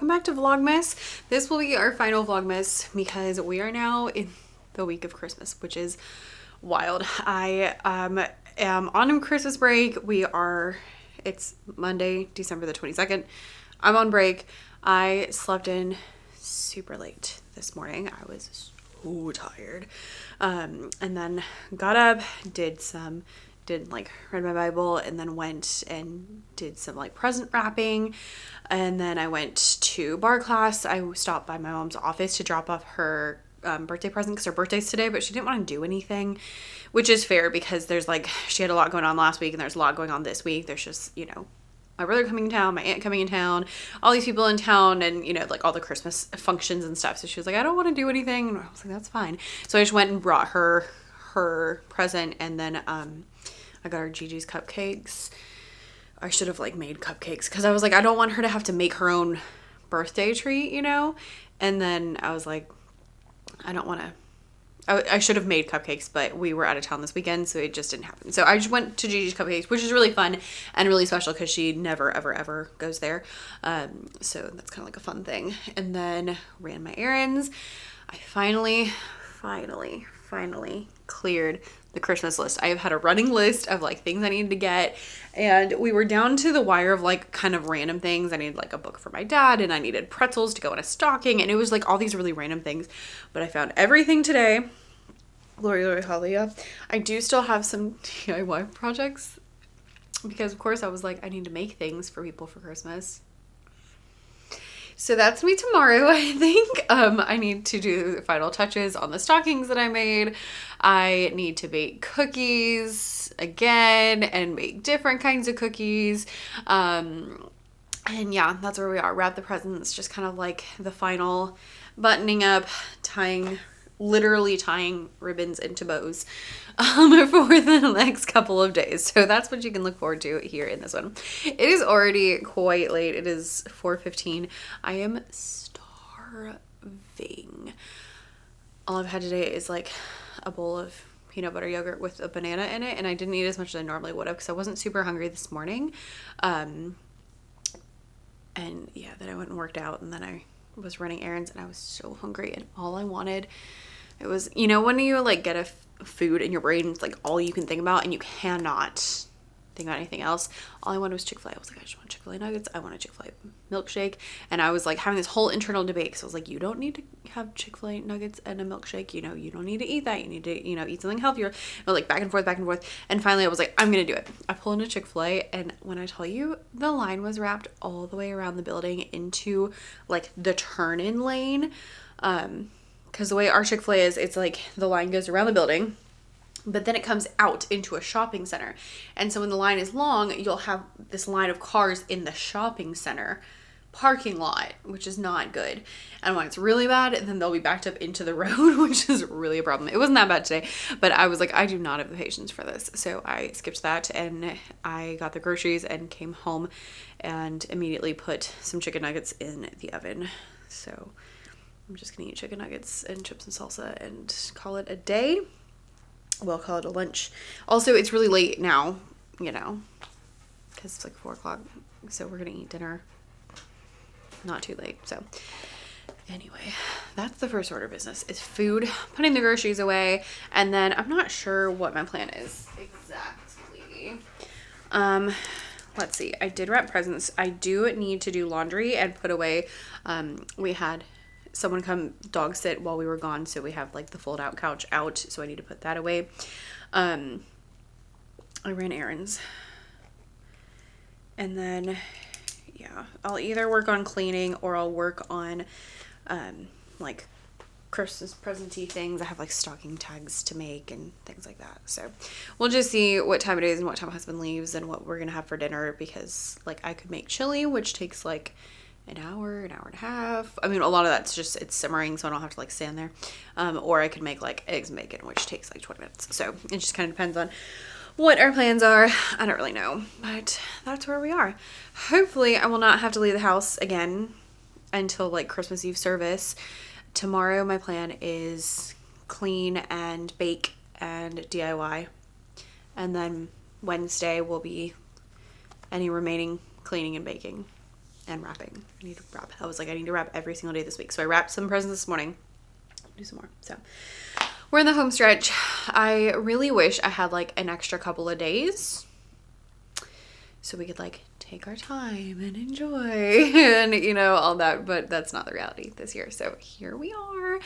welcome back to Vlogmas. This will be our final Vlogmas because we are now in the week of Christmas, which is wild. I am on Christmas break. It's Monday, December the 22nd. I'm on break. I slept in super late this morning. I was so tired. And then got up, read my Bible, and then went and did some like present wrapping. And then I went to bar class. I stopped by my mom's office to drop off her birthday present because her birthday's today, but she didn't want to do anything, which is fair because she had a lot going on last week and there's a lot going on this week. There's just, my brother coming in town, my aunt coming in town, all these people in town, and like all the Christmas functions and stuff. So she was like, I don't want to do anything. And I was like, that's fine. So I just went and brought her present, and then I got her Gigi's cupcakes. I should have made cupcakes because I was like, I don't want her to have to make her own birthday treat, And then I was like, I don't want to. I should have made cupcakes, but we were out of town this weekend, so it just didn't happen. So I just went to Gigi's Cupcakes, which is really fun and really special because she never, ever, ever goes there. So that's kind of like a fun thing. And then ran my errands. I finally cleared the Christmas list. I have had a running list of things I needed to get, and we were down to the wire of kind of random things. I needed a book for my dad, and I needed pretzels to go in a stocking, and it was all these really random things, but I found everything today. Glory, glory, hallelujah. I do still have some DIY projects because of course I was I need to make things for people for Christmas. So that's me tomorrow, I think. I need to do the final touches on the stockings that I made. I need to bake cookies again and make different kinds of cookies. And yeah, that's where we are. Wrap the presents, just kind of the final buttoning up, literally tying ribbons into bows for the next couple of days. So that's what you can look forward to here in this one. It is already quite late. It is 4:15. I am starving. All I've had today is a bowl of peanut butter yogurt with a banana in it, and I didn't eat as much as I normally would have because I wasn't super hungry this morning. And yeah, then I went and worked out, and then I was running errands, and I was so hungry, and all I wanted, it was, when you get a food in your brain, it's all you can think about and you cannot think about anything else. All I wanted was Chick-fil-A. I was I just want Chick-fil-A nuggets. I want a Chick-fil-A milkshake. And I was having this whole internal debate because I was you don't need to have Chick-fil-A nuggets and a milkshake. You don't need to eat that. You need to, eat something healthier. And back and forth. And finally I was I'm going to do it. I pull into Chick-fil-A, and when I tell you, the line was wrapped all the way around the building into the turn-in lane. Because the way our Chick-fil-A is, it's the line goes around the building, but then it comes out into a shopping center. And so when the line is long, you'll have this line of cars in the shopping center parking lot, which is not good. And when it's really bad, then they'll be backed up into the road, which is really a problem. It wasn't that bad today, but I was I do not have the patience for this. So I skipped that, and I got the groceries and came home and immediately put some chicken nuggets in the oven. So I'm just gonna eat chicken nuggets and chips and salsa and call it a day. We'll call it a lunch. Also, it's really late now, because it's 4 o'clock. So we're gonna eat dinner not too late. So anyway, that's the first order of business, is food, putting the groceries away, and then I'm not sure what my plan is exactly. Let's see. I did wrap presents. I do need to do laundry and put away. We had someone come dog sit while we were gone, so we have the fold out couch out, so I need to put that away. I ran errands, and then yeah, I'll either work on cleaning or I'll work on Christmas present-y things. I have stocking tags to make and things like that, so we'll just see what time it is and what time my husband leaves and what we're gonna have for dinner, because I could make chili, which takes an hour and a half. I mean, a lot of that's just, it's simmering, so I don't have to stand there. Or I could make eggs and bacon, which takes 20 minutes. So it just kind of depends on what our plans are. I don't really know, but that's where we are. Hopefully I will not have to leave the house again until Christmas Eve service. Tomorrow my plan is clean and bake and DIY. And then Wednesday will be any remaining cleaning and baking. and wrapping. I need to wrap. I was like, I need to wrap every single day this week. So I wrapped some presents this morning. Do some more. So we're in the home stretch. I really wish I had like an extra couple of days so we could like take our time and enjoy and, you know, all that, but that's not the reality this year. So here we are.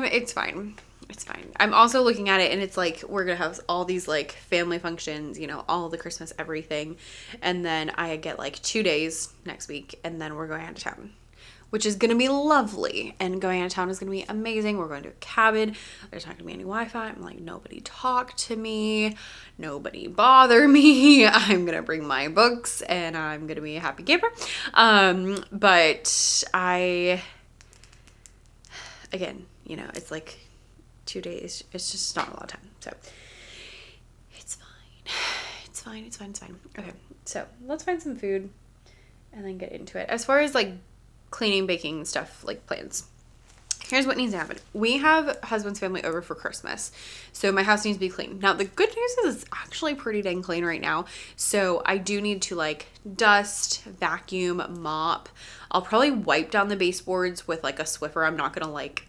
It's fine. It's fine. I'm also looking at it and it's like, we're going to have all these like family functions, you know, all the Christmas, everything. And then I get like 2 days next week and then we're going out of town, which is going to be lovely. And going out of town is going to be amazing. We're going to a cabin. There's not going to be any Wi-Fi. I'm like, nobody talk to me. Nobody bother me. I'm going to bring my books and I'm going to be a happy camper. But again, you know, it's like 2 days. It's just not a lot of time. So it's fine. It's fine. It's fine. It's fine. Okay. So let's find some food and then get into it. As far as like cleaning, baking stuff, like plans. Here's what needs to happen. We have husband's family over for Christmas. So my house needs to be clean. Now the good news is it's actually pretty dang clean right now. So I do need to like dust, vacuum, mop. I'll probably wipe down the baseboards with like a Swiffer. I'm not going to like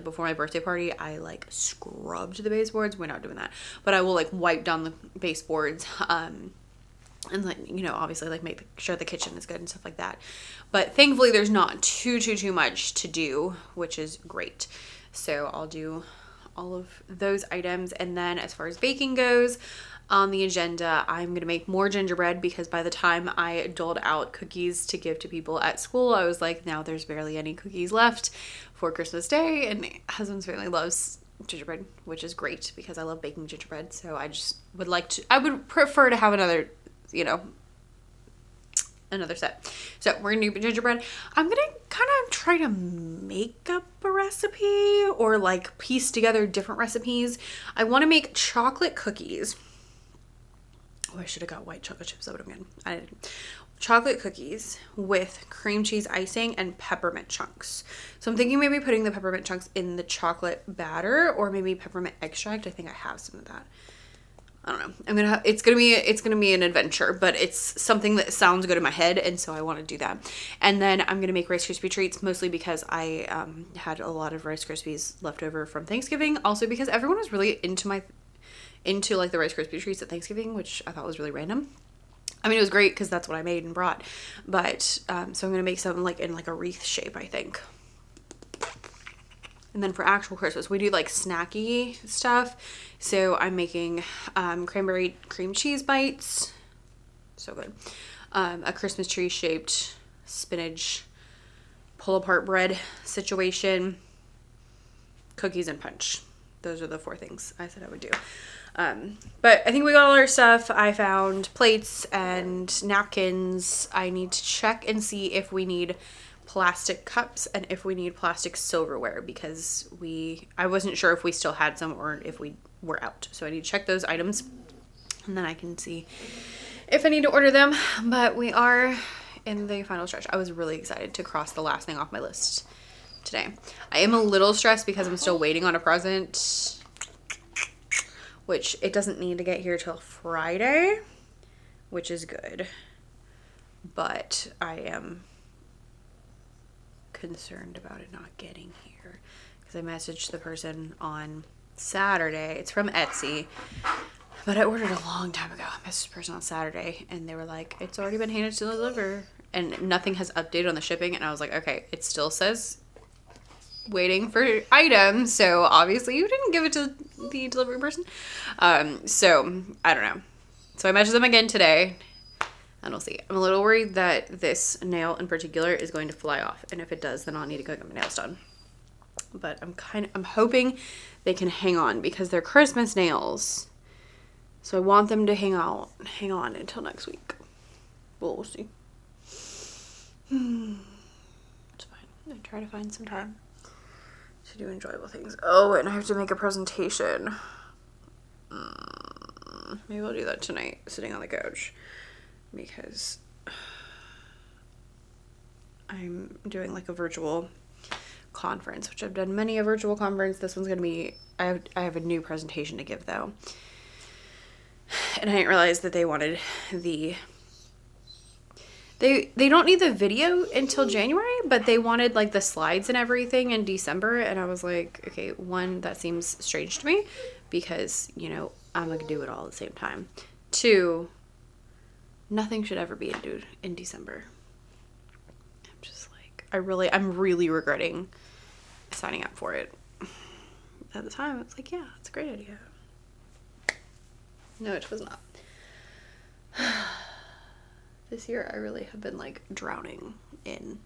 before my birthday party, I like scrubbed the baseboards. We're not doing that. But I will like wipe down the baseboards. And like, you know, obviously like make sure the kitchen is good and stuff like that. But thankfully there's not too much to do, which is great. So I'll do all of those items. And then as far as baking goes, on the agenda, I'm going to make more gingerbread because by the time I doled out cookies to give to people at school, I was like, now there's barely any cookies left for Christmas Day. And husband's family loves gingerbread, which is great because I love baking gingerbread. So I just would I would prefer to have another, you know, another set. So we're gonna do gingerbread. I'm gonna kind of try to make up a recipe or like piece together different recipes. I want to make chocolate cookies. Oh, I should have got white chocolate chips. That would have been. I didn't. Chocolate cookies with cream cheese icing and peppermint chunks. So I'm thinking maybe putting the peppermint chunks in the chocolate batter or maybe peppermint extract. I think I have some of that. I don't know. It's gonna be an adventure, but it's something that sounds good in my head, and so I want to do that. And then I'm gonna make Rice Krispie treats, mostly because I had a lot of Rice Krispies left over from Thanksgiving. Also because everyone was really into like the Rice Krispie treats at Thanksgiving, which I thought was really random. I mean, it was great because that's what I made and brought, but so I'm gonna make something like in like a wreath shape, I think. And then for actual Christmas, we do like snacky stuff. So I'm making cranberry cream cheese bites. So good. A Christmas tree shaped spinach pull apart bread situation. Cookies and punch. Those are the 4 things I said I would do. But I think we got all our stuff. I found plates and napkins. I need to check and see if we need plastic cups and if we need plastic silverware because I wasn't sure if we still had some or if we were out. So I need to check those items and then I can see if I need to order them. But we are in the final stretch. I was really excited to cross the last thing off my list today. I am a little stressed because I'm still waiting on a present, which it doesn't need to get here till Friday, which is good. But I am concerned about it not getting here because I messaged the person on Saturday. It's from Etsy, but I ordered a long time ago. I messaged the person on Saturday and they were like, it's already been handed to deliver, and nothing has updated on the shipping. And I was like, okay, it still says waiting for items, so obviously you didn't give it to the delivery person. So I don't know. So I messaged them again today and we'll see. I'm a little worried that this nail in particular is going to fly off, and if it does, then I'll need to go get my nails done. But I'm hoping they can hang on because they're Christmas nails. So I want them to hang on until next week. Well, we'll see. It's fine. I try to find some time to do enjoyable things. Oh, and I have to make a presentation. Maybe I'll do that tonight, sitting on the couch, because I'm doing like a virtual conference, which I've done many a virtual conference. This one's gonna be, I have a new presentation to give though, and I didn't realize that they wanted the They don't need the video until January, but they wanted like the slides and everything in December, and I was like, okay, one, that seems strange to me because, you know, I'm gonna do it all at the same time. Two, nothing should ever be due in December. I'm just like, I'm really regretting signing up for it. At the time, it's like, yeah, it's a great idea. No, it was not. This year, I really have been like drowning in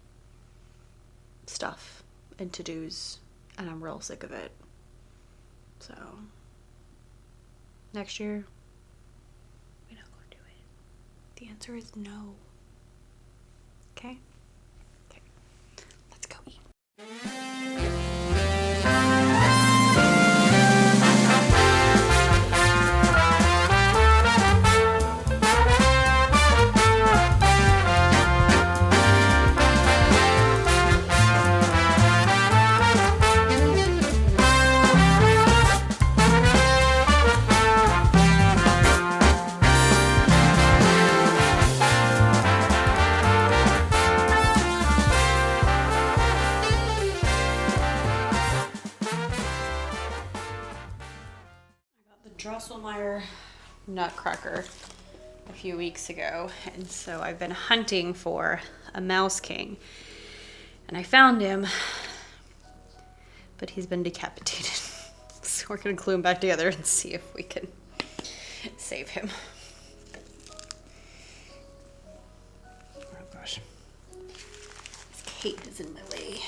stuff and to-dos, and I'm real sick of it. So, next year, we're not going to do it. The answer is no. Okay? Okay. Let's go eat. Drosselmeyer nutcracker a few weeks ago, and so I've been hunting for a mouse king, and I found him, but he's been decapitated. So we're gonna glue him back together and see if we can save him. Oh gosh, this cape is in my way.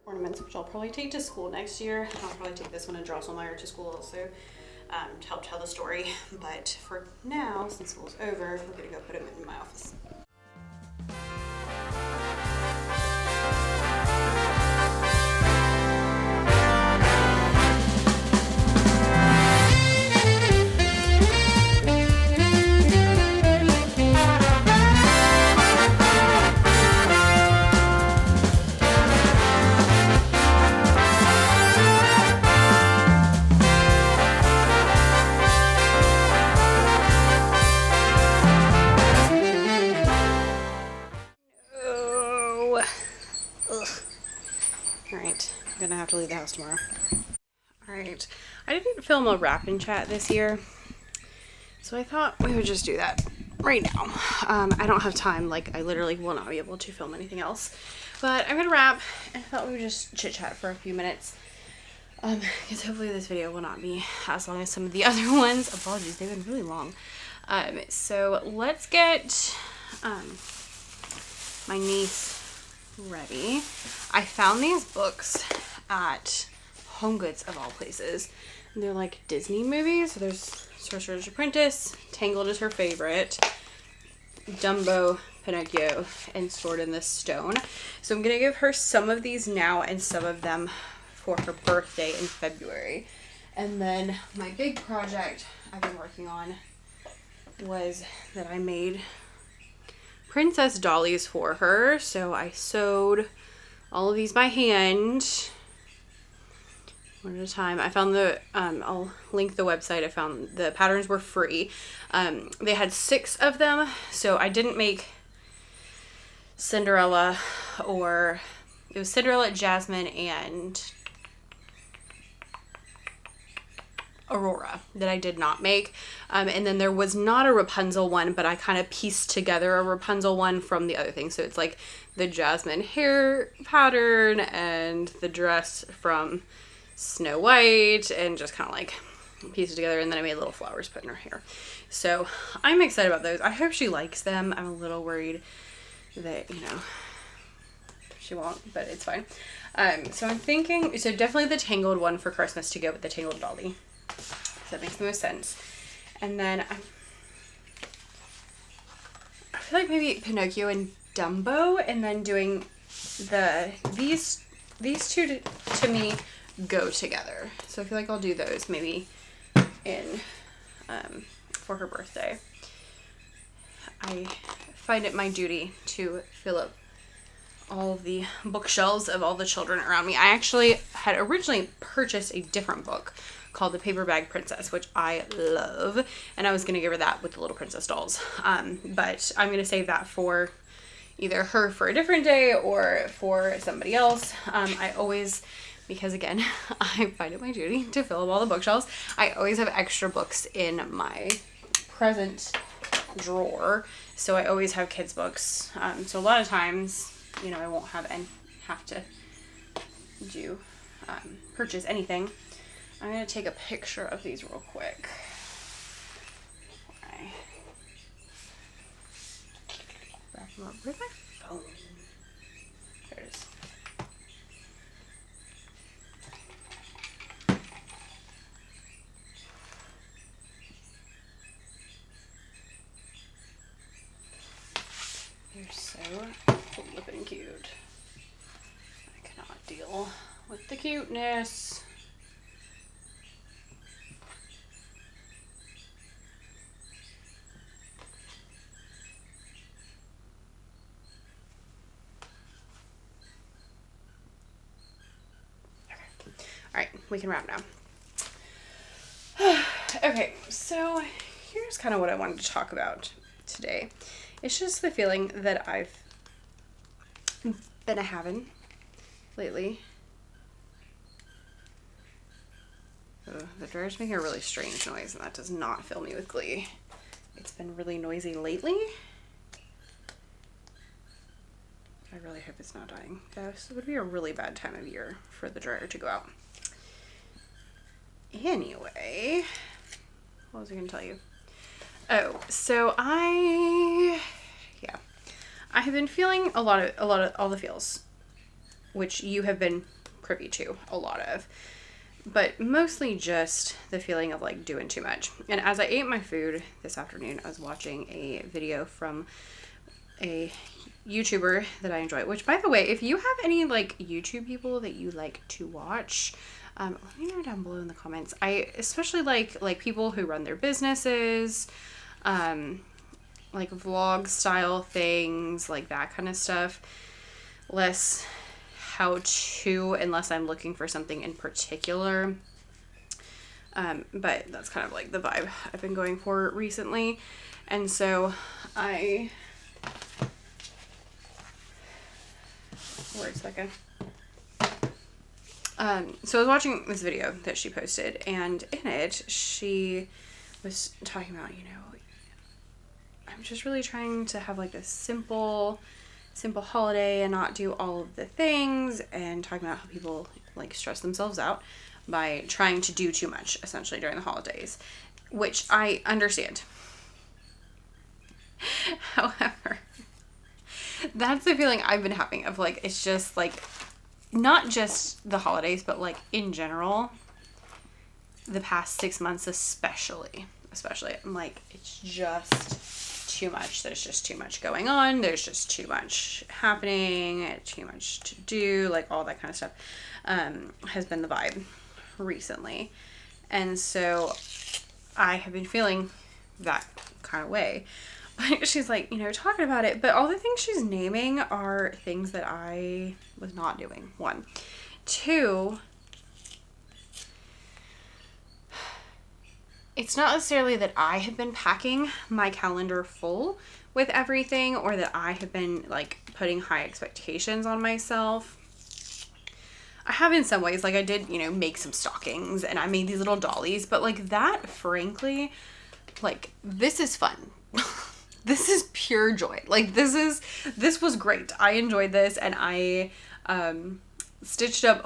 Ornaments, which I'll probably take to school next year. I'll probably take this one in Drosselmeyer to school also to help tell the story. But for now, since school's over, we're gonna go put him in my office. I'm gonna have to leave the house tomorrow. Alright, I didn't film a wrap and chat this year, so I thought we would just do that right now. I don't have time, like I literally will not be able to film anything else, but I'm gonna wrap, and I thought we would just chit chat for a few minutes, because hopefully this video will not be as long as some of the other ones. Apologies, they've been really long. So let's get my niece ready. I found these books at Home Goods of all places. And they're like Disney movies. So there's Sorcerer's Apprentice, Tangled is her favorite, Dumbo, Pinocchio, and Sword in the Stone. So I'm gonna give her some of these now and some of them for her birthday in February. And then my big project I've been working on was that I made princess dollies for her. So I sewed all of these by hand, one at a time. I found the I'll link the website. I found the patterns were free. They had 6 of them, so I didn't make Cinderella, or it was Cinderella, Jasmine, and Aurora that I did not make. And then there was not a Rapunzel one, but I kind of pieced together a Rapunzel one from the other thing. So it's like the Jasmine hair pattern and the dress from Snow White, and just kind of like pieced it together, and then I made little flowers put in her hair. So I'm excited about those. I hope she likes them. I'm a little worried that, you know, she won't, but it's fine. So I'm thinking, so definitely the Tangled one for Christmas to go with the Tangled dolly. So that makes the most sense. And then I feel like maybe Pinocchio and Dumbo, and then doing these two to me go together. So I feel like I'll do those maybe in for her birthday. I find it my duty to fill up all of the bookshelves of all the children around me. I actually had originally purchased a different book called The Paper Bag Princess, which I love, and I was going to give her that with the little princess dolls. But I'm going to save that for either her for a different day or for somebody else. I always, because again, I find it my duty to fill up all the bookshelves, I always have extra books in my present drawer. So I always have kids' books. So a lot of times, you know, I won't have to do purchase anything. I'm going to take a picture of these real quick. Okay. Wrap them up. Where's my phone? There it is. They're so flippin' cute. I cannot deal with the cuteness. Alright, we can wrap now. Okay, so here's kind of what I wanted to talk about today. It's just the feeling that I've been having lately. The dryer's making a really strange noise, and that does not fill me with glee. It's been really noisy lately. I really hope it's not dying. This would be a really bad time of year for the dryer to go out. Anyway, what was I going to tell you? Oh, so I have been feeling a lot of all the feels, which you have been privy to a lot of, but mostly just the feeling of like doing too much. And as I ate my food this afternoon, I was watching a video from a YouTuber that I enjoy, which by the way, if you have any like YouTube people that you like to watch, let me know down below in the comments. I especially like people who run their businesses, like vlog style things, like that kind of stuff. Less how to, unless I'm looking for something in particular. But that's kind of like the vibe I've been going for recently. And so wait a second. So I was watching this video that she posted, and in it, she was talking about, you know, I'm just really trying to have like a simple holiday and not do all of the things, and talking about how people like stress themselves out by trying to do too much essentially during the holidays, which I understand. However, that's the feeling I've been having of like, it's just like, not just the holidays, but like in general, the past 6 months especially, I'm like, it's just too much. There's just too much going on. There's just too much happening, too much to do, like all that kind of stuff has been the vibe recently. And so I have been feeling that kind of way. But she's like, you know, talking about it, but all the things she's naming are things that I was not doing. 1. 2, it's not necessarily that I have been packing my calendar full with everything, or that I have been like putting high expectations on myself. I have in some ways, like I did, you know, make some stockings and I made these little dollies, but like that, frankly, like this is fun. This is pure joy. Like this was great. I enjoyed this, and I stitched up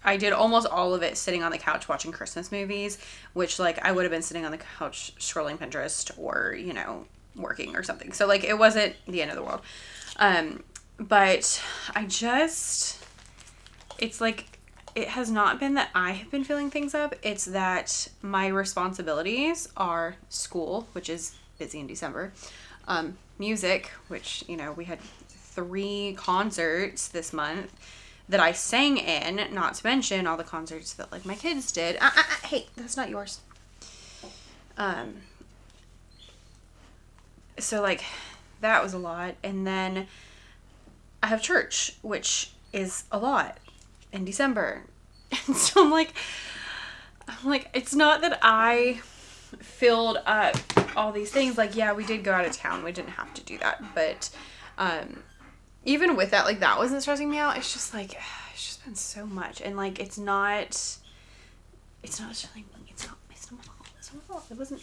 I did almost all of it sitting on the couch watching Christmas movies, which like I would have been sitting on the couch scrolling Pinterest or, you know, working or something. So like it wasn't the end of the world. But it's like, it has not been that I have been filling things up. It's that my responsibilities are school, which is busy in December, music, which, you know, we had 3 concerts this month that I sang in, not to mention all the concerts that like my kids did. Hey, that's not yours. So like that was a lot. And then I have church, which is a lot in December. And so I'm like, it's not that I filled up all these things. Like, yeah, we did go out of town. We didn't have to do that. But even with that, like, that wasn't stressing me out. It's just like, it's just been so much. And like, it's not my fault. It wasn't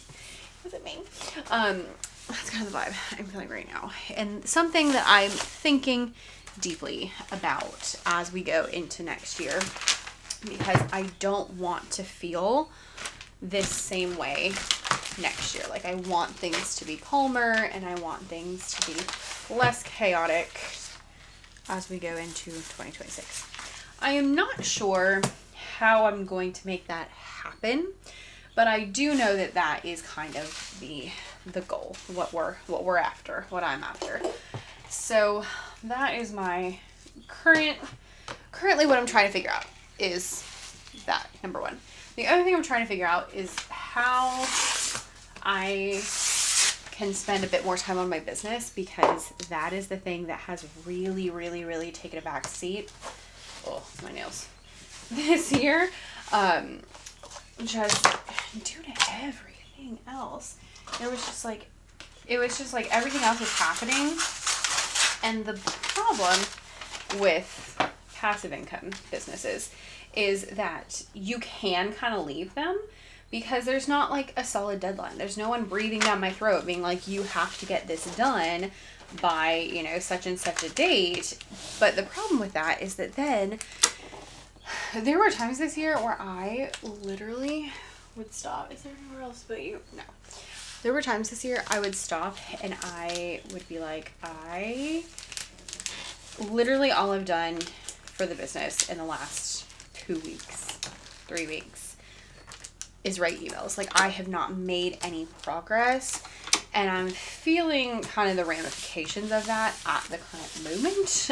me. That's kind of the vibe I'm feeling right now. And something that I'm thinking deeply about as we go into next year, because I don't want to feel this same way next year. Like, I want things to be calmer and I want things to be less chaotic as we go into 2026. I am not sure how I'm going to make that happen, but I do know that that is kind of the goal, what we're after, what I'm after. So that is my currently what I'm trying to figure out is that, number one. The other thing I'm trying to figure out is how I can spend a bit more time on my business, because that is the thing that has really, really, really taken a back seat. Oh, my nails. This year, just due to everything else. It was just like everything else was happening. And the problem with passive income businesses is that you can kind of leave them because there's not like a solid deadline. There's no one breathing down my throat being like, you have to get this done by, you know, such and such a date. But the problem with that is that then there were times this year where I literally would stop. Is there anywhere else but you? No. There were times this year I would stop and I would be like, I literally all I've done for the business in the last 2 weeks, 3 weeks is write emails. Like, I have not made any progress, and I'm feeling kind of the ramifications of that at the current moment.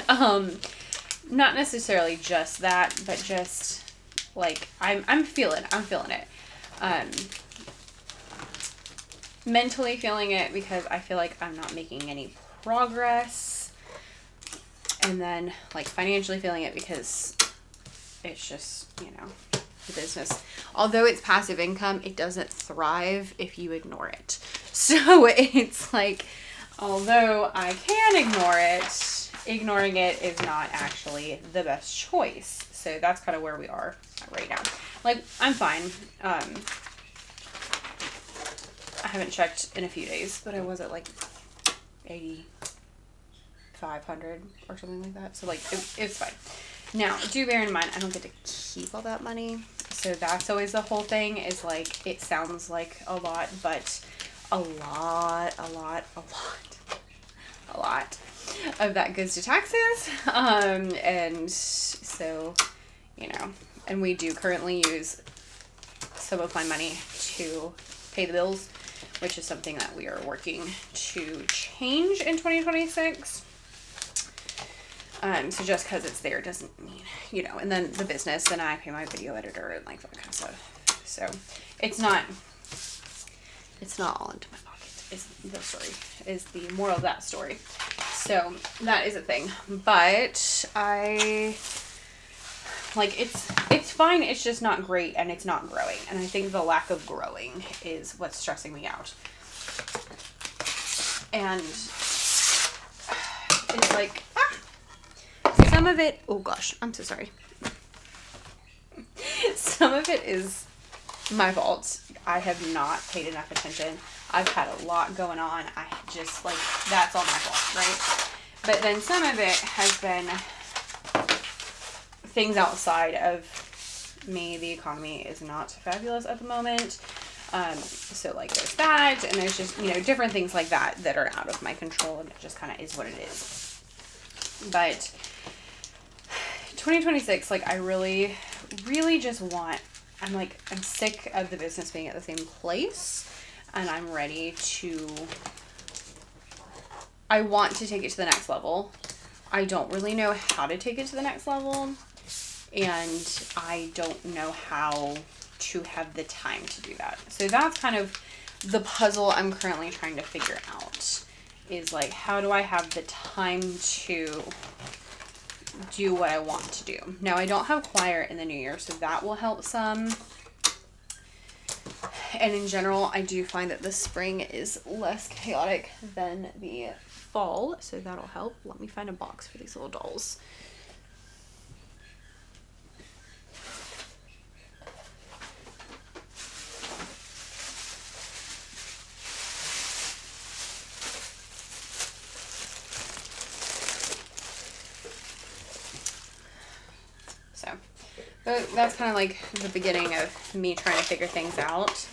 Not necessarily just that, but just like I'm feeling it. Mentally feeling it because I feel like I'm not making any progress, and then like financially feeling it because it's just, you know, the business, although it's passive income, it doesn't thrive if you ignore it. So it's like, although I can ignore it, ignoring it is not actually the best choice. So that's kind of where we are right now. Like, I'm fine. I haven't checked in a few days, but I was at like 8,500 or something like that. So like it's fine. Now, do bear in mind, I don't get to keep all that money. So that's always the whole thing, is like, it sounds like a lot, but a lot of that goes to taxes. And so, you know, and we do currently use some of my money to pay the bills, which is something that we are working to change in 2026. So just because it's there doesn't mean, you know, and then the business, and I pay my video editor and like that kind of stuff. So it's not all into my pocket is the story, is the moral of that story. So that is a thing, but I like, it's fine. It's just not great, and it's not growing. And I think the lack of growing is what's stressing me out. And it's like, some of it, oh gosh, I'm so sorry. Some of it is my fault. I have not paid enough attention. I've had a lot going on. I just, like, that's all my fault, right? But then some of it has been things outside of me. The economy is not fabulous at the moment. So, like, there's that, and there's just, you know, different things like that that are out of my control, and it just kind of is what it is. But 2026, like, I really, really just want, I'm sick of the business being at the same place, and I'm ready to, I want to take it to the next level. I don't really know how to take it to the next level, and I don't know how to have the time to do that. So that's kind of the puzzle I'm currently trying to figure out, is like, how do I have the time to do what I want to do? Now, I don't have choir in the new year, so that will help some. And in general, I do find that the spring is less chaotic than the fall, so that'll help. Let me find a box for these little dolls. So that's kind of like the beginning of me trying to figure things out.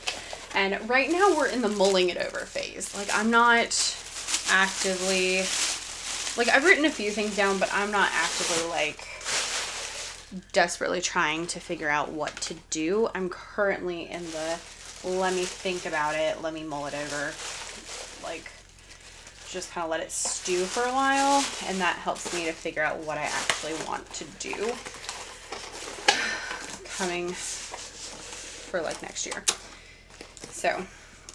And right now we're in the mulling it over phase. Like, I'm not actively, like, I've written a few things down, but I'm not actively like desperately trying to figure out what to do. I'm currently in the let me think about it, let me mull it over, like just kind of let it stew for a while, and that helps me to figure out what I actually want to do coming for like next year. So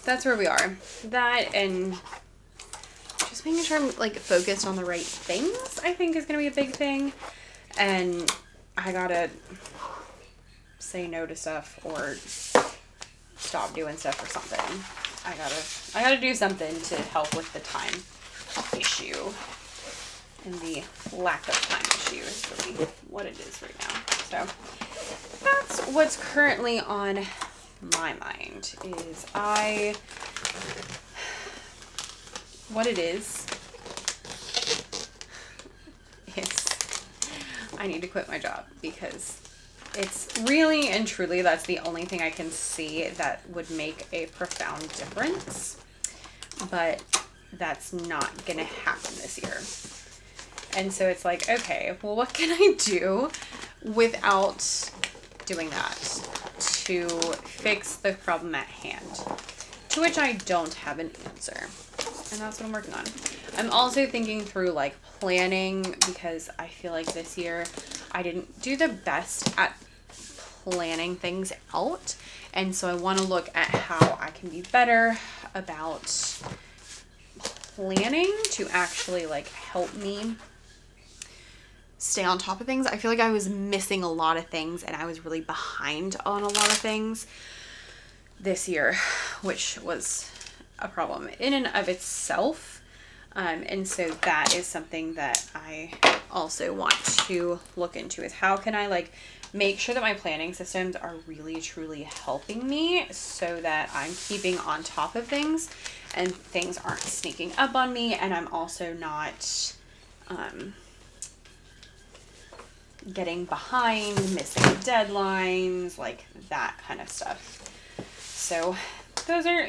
that's where we are. That and just making sure I'm like focused on the right things, I think, is going to be a big thing. And I gotta say no to stuff or stop doing stuff or something. I gotta do something to help with the time issue. And the lack of time issue is really what it is right now. So that's what's currently on my mind, is what it is I need to quit my job, because it's really and truly, that's the only thing I can see that would make a profound difference, but that's not gonna happen this year. And so it's like, okay, well, what can I do without doing that to fix the problem at hand? To which I don't have an answer. And that's what I'm working on. I'm also thinking through like planning, because I feel like this year I didn't do the best at planning things out. And so I want to look at how I can be better about planning to actually like help me stay on top of things. I feel like I was missing a lot of things, and I was really behind on a lot of things this year, which was a problem in and of itself. And so that is something that I also want to look into, is how can I like make sure that my planning systems are really truly helping me, so that I'm keeping on top of things and things aren't sneaking up on me, and I'm also not getting behind, missing deadlines, like that kind of stuff. So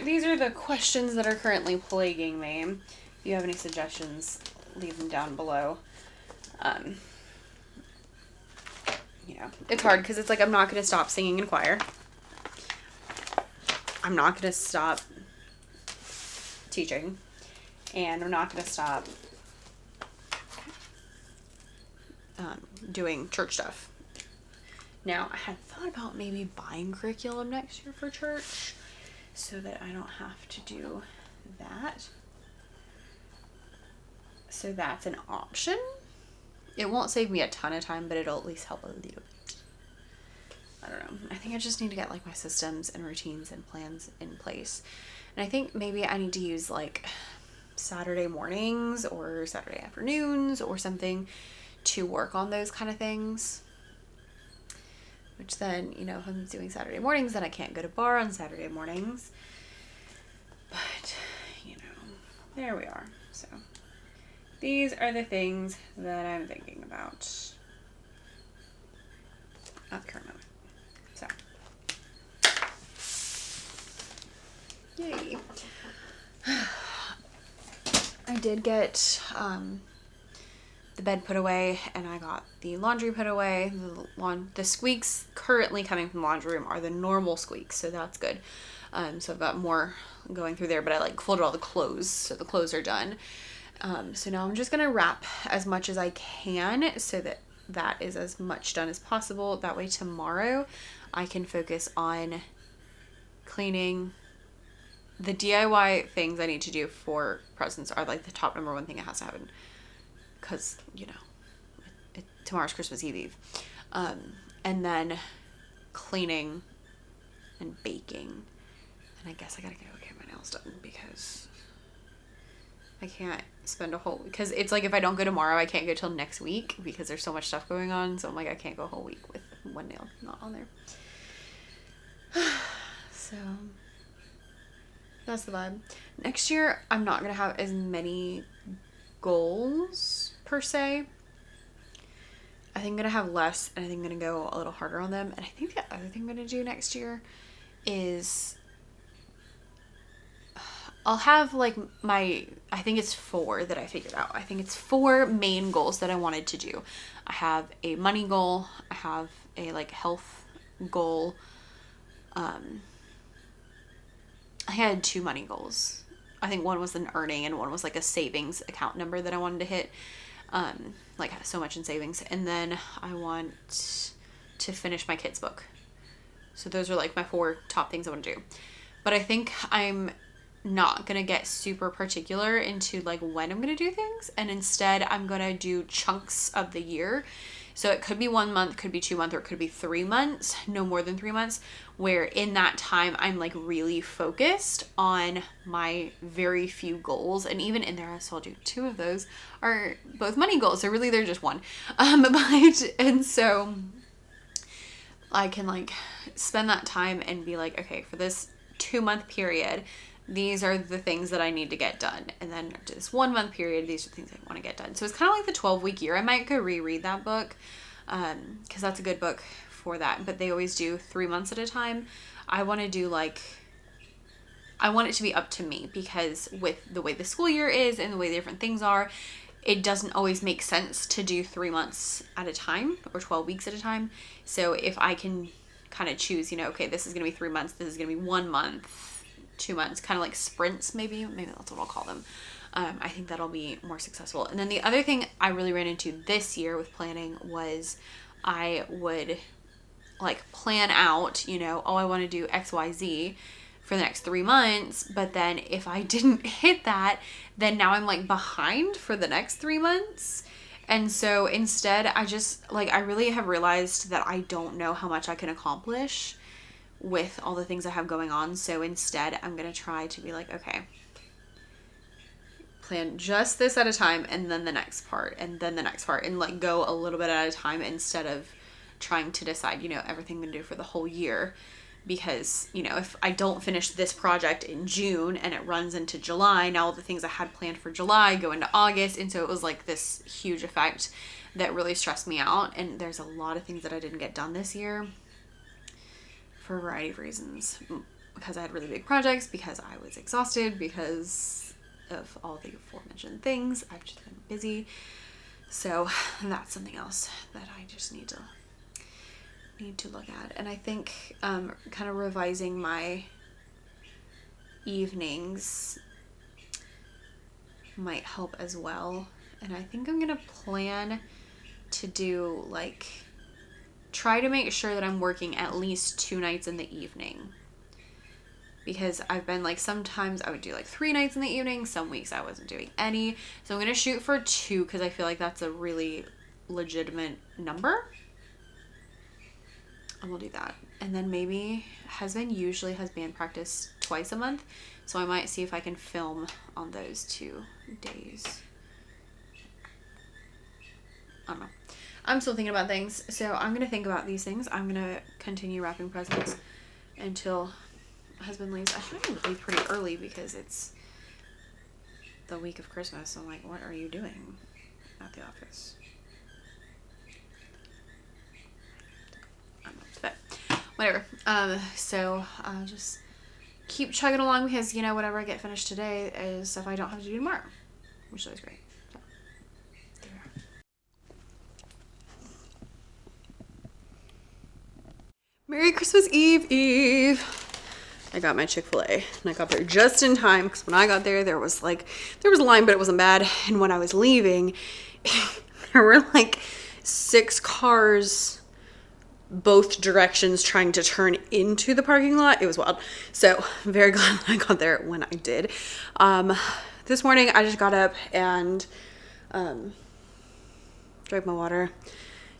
these are the questions that are currently plaguing me. If you have any suggestions, leave them down below. You know, it's hard because it's like, I'm not going to stop singing in choir. I'm not going to stop teaching, and I'm not going to stop doing church stuff. Now, I had thought about maybe buying curriculum next year for church, so that I don't have to do that. So that's an option. It won't save me a ton of time, but it'll at least help a little bit. I don't know. I think I just need to get like my systems and routines and plans in place. And I think maybe I need to use like Saturday mornings or Saturday afternoons or something to work on those kind of things. Which then, you know, if I'm doing Saturday mornings, then I can't go to bar on Saturday mornings. But, you know, there we are. So these are the things that I'm thinking about at the current moment. So, yay. I did get the bed put away, and I got the laundry put away. The squeaks currently coming from the laundry room are the normal squeaks, so that's good. So I've got more going through there, but I like folded all the clothes, so the clothes are done. So now I'm just gonna wrap as much as I can so that that is as much done as possible. That way tomorrow I can focus on cleaning. The DIY things I need to do for presents are like the top number one thing it has to happen, because you know tomorrow's Christmas Eve. And then cleaning and baking, and I guess I gotta go get my nails done because I can't spend a whole, because it's like if I don't go tomorrow I can't go till next week because there's so much stuff going on. So I'm like, I can't go a whole week with one nail not on there. So that's the vibe. Next year I'm not gonna have as many goals per se. I think I'm gonna have less, and I think I'm gonna go a little harder on them. And I think the other thing I'm gonna do next year is I'll have like I think it's 4 that I figured out. I think it's 4 main goals that I wanted to do. I have a money goal. I have a like health goal. I had 2 money goals. I think one was an earning and one was like a savings account number that I wanted to hit. Like so much in savings. And then I want to finish my kids book. So those are like my 4 top things I want to do. But I think I'm not gonna get super particular into like when I'm gonna do things, and instead I'm gonna do chunks of the year. So it could be 1 month, could be 2 months, or it could be 3 months, no more than 3 months, where in that time I'm like really focused on my very few goals. And even in there, I told you 2 of those are both money goals. So really they're just one. And so I can like spend that time and be like, okay, for this 2-month period, these are the things that I need to get done. And then this 1-month period, these are the things I want to get done. So it's kind of like the 12-week year. I might go reread that book because that's a good book for that. But they always do 3 months at a time. I want to do like, I want it to be up to me, because with the way the school year is and the way the different things are, it doesn't always make sense to do 3 months at a time or 12 weeks at a time. So if I can kind of choose, you know, okay, this is going to be 3 months, this is going to be 1 month, 2 months, kind of like sprints, maybe that's what I'll call them. I think that'll be more successful. And then the other thing I really ran into this year with planning was I would like plan out, you know, oh, I want to do XYZ for the next 3 months. But then if I didn't hit that, then now I'm like behind for the next 3 months. And so instead I just like, I really have realized that I don't know how much I can accomplish with all the things I have going on. So instead I'm going to try to be like, okay, plan just this at a time, and then the next part, and then the next part, and like go a little bit at a time instead of trying to decide, you know, everything I'm going to do for the whole year. Because, you know, if I don't finish this project in June and it runs into July, now all the things I had planned for July go into August. And so it was like this huge effect that really stressed me out. And there's a lot of things that I didn't get done this year for a variety of reasons. Because I had really big projects, because I was exhausted, because of all the aforementioned things. I've just been busy. So that's something else that I just need to look at. And I think kind of revising my evenings might help as well. And I think I'm gonna plan to do like, try to make sure that I'm working at least 2 nights in the evening, because I've been like, sometimes I would do like 3 nights in the evening, some weeks I wasn't doing any. So I'm gonna shoot for 2 because I feel like that's a really legitimate number. And we'll do that. And then maybe husband usually has band practice twice a month, so I might see if I can film on those 2 days. I don't know. I'm still thinking about things, so I'm gonna think about these things. I'm gonna continue wrapping presents until husband leaves. I should leave pretty early because it's the week of Christmas. So I'm like, what are you doing at the office? But whatever. So I'll just keep chugging along, because, you know, whatever I get finished today is stuff I don't have to do tomorrow, which is always great. So, there. Merry Christmas Eve. I I got my Chick-fil-A, and I got there just in time because when I got there, there was a line, but it wasn't bad. And when I was leaving, there were like 6 cars both directions trying to turn into the parking lot. It was wild. So I'm very glad I got there when I did. This morning I just got up and drank my water,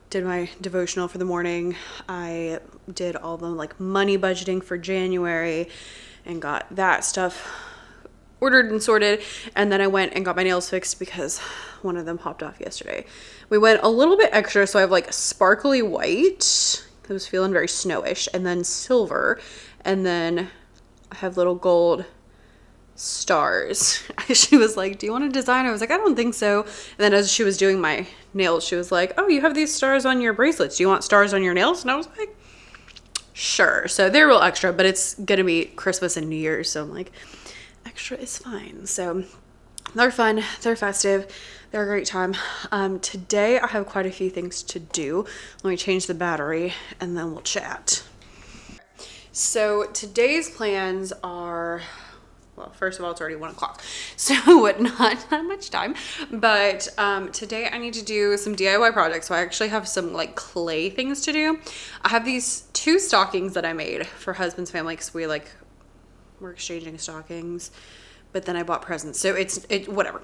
did my devotional for the morning. I did all the like money budgeting for January and got that stuff ordered and sorted. And then I went and got my nails fixed because one of them popped off yesterday. We went a little bit extra, so I have like sparkly white. I was feeling very snowish, and then silver, and then I have little gold stars. She was like, do you want to design? I was like, I don't think so. And then as she was doing my nails, she was like, oh, you have these stars on your bracelets. Do you want stars on your nails? And I was like, sure. So they're real extra, but it's gonna be Christmas and New Year's, so I'm like, extra is fine. So they're fun, they're festive, they're a great time. Today I have quite a few things to do. Let me change the battery and then we'll chat. So today's plans are, well, first of all, it's already 1 o'clock, so not much time, but today I need to do some DIY projects. So I actually have some like clay things to do. I have these 2 stockings that I made for husband's family because we're exchanging stockings, but then I bought presents, so it's whatever.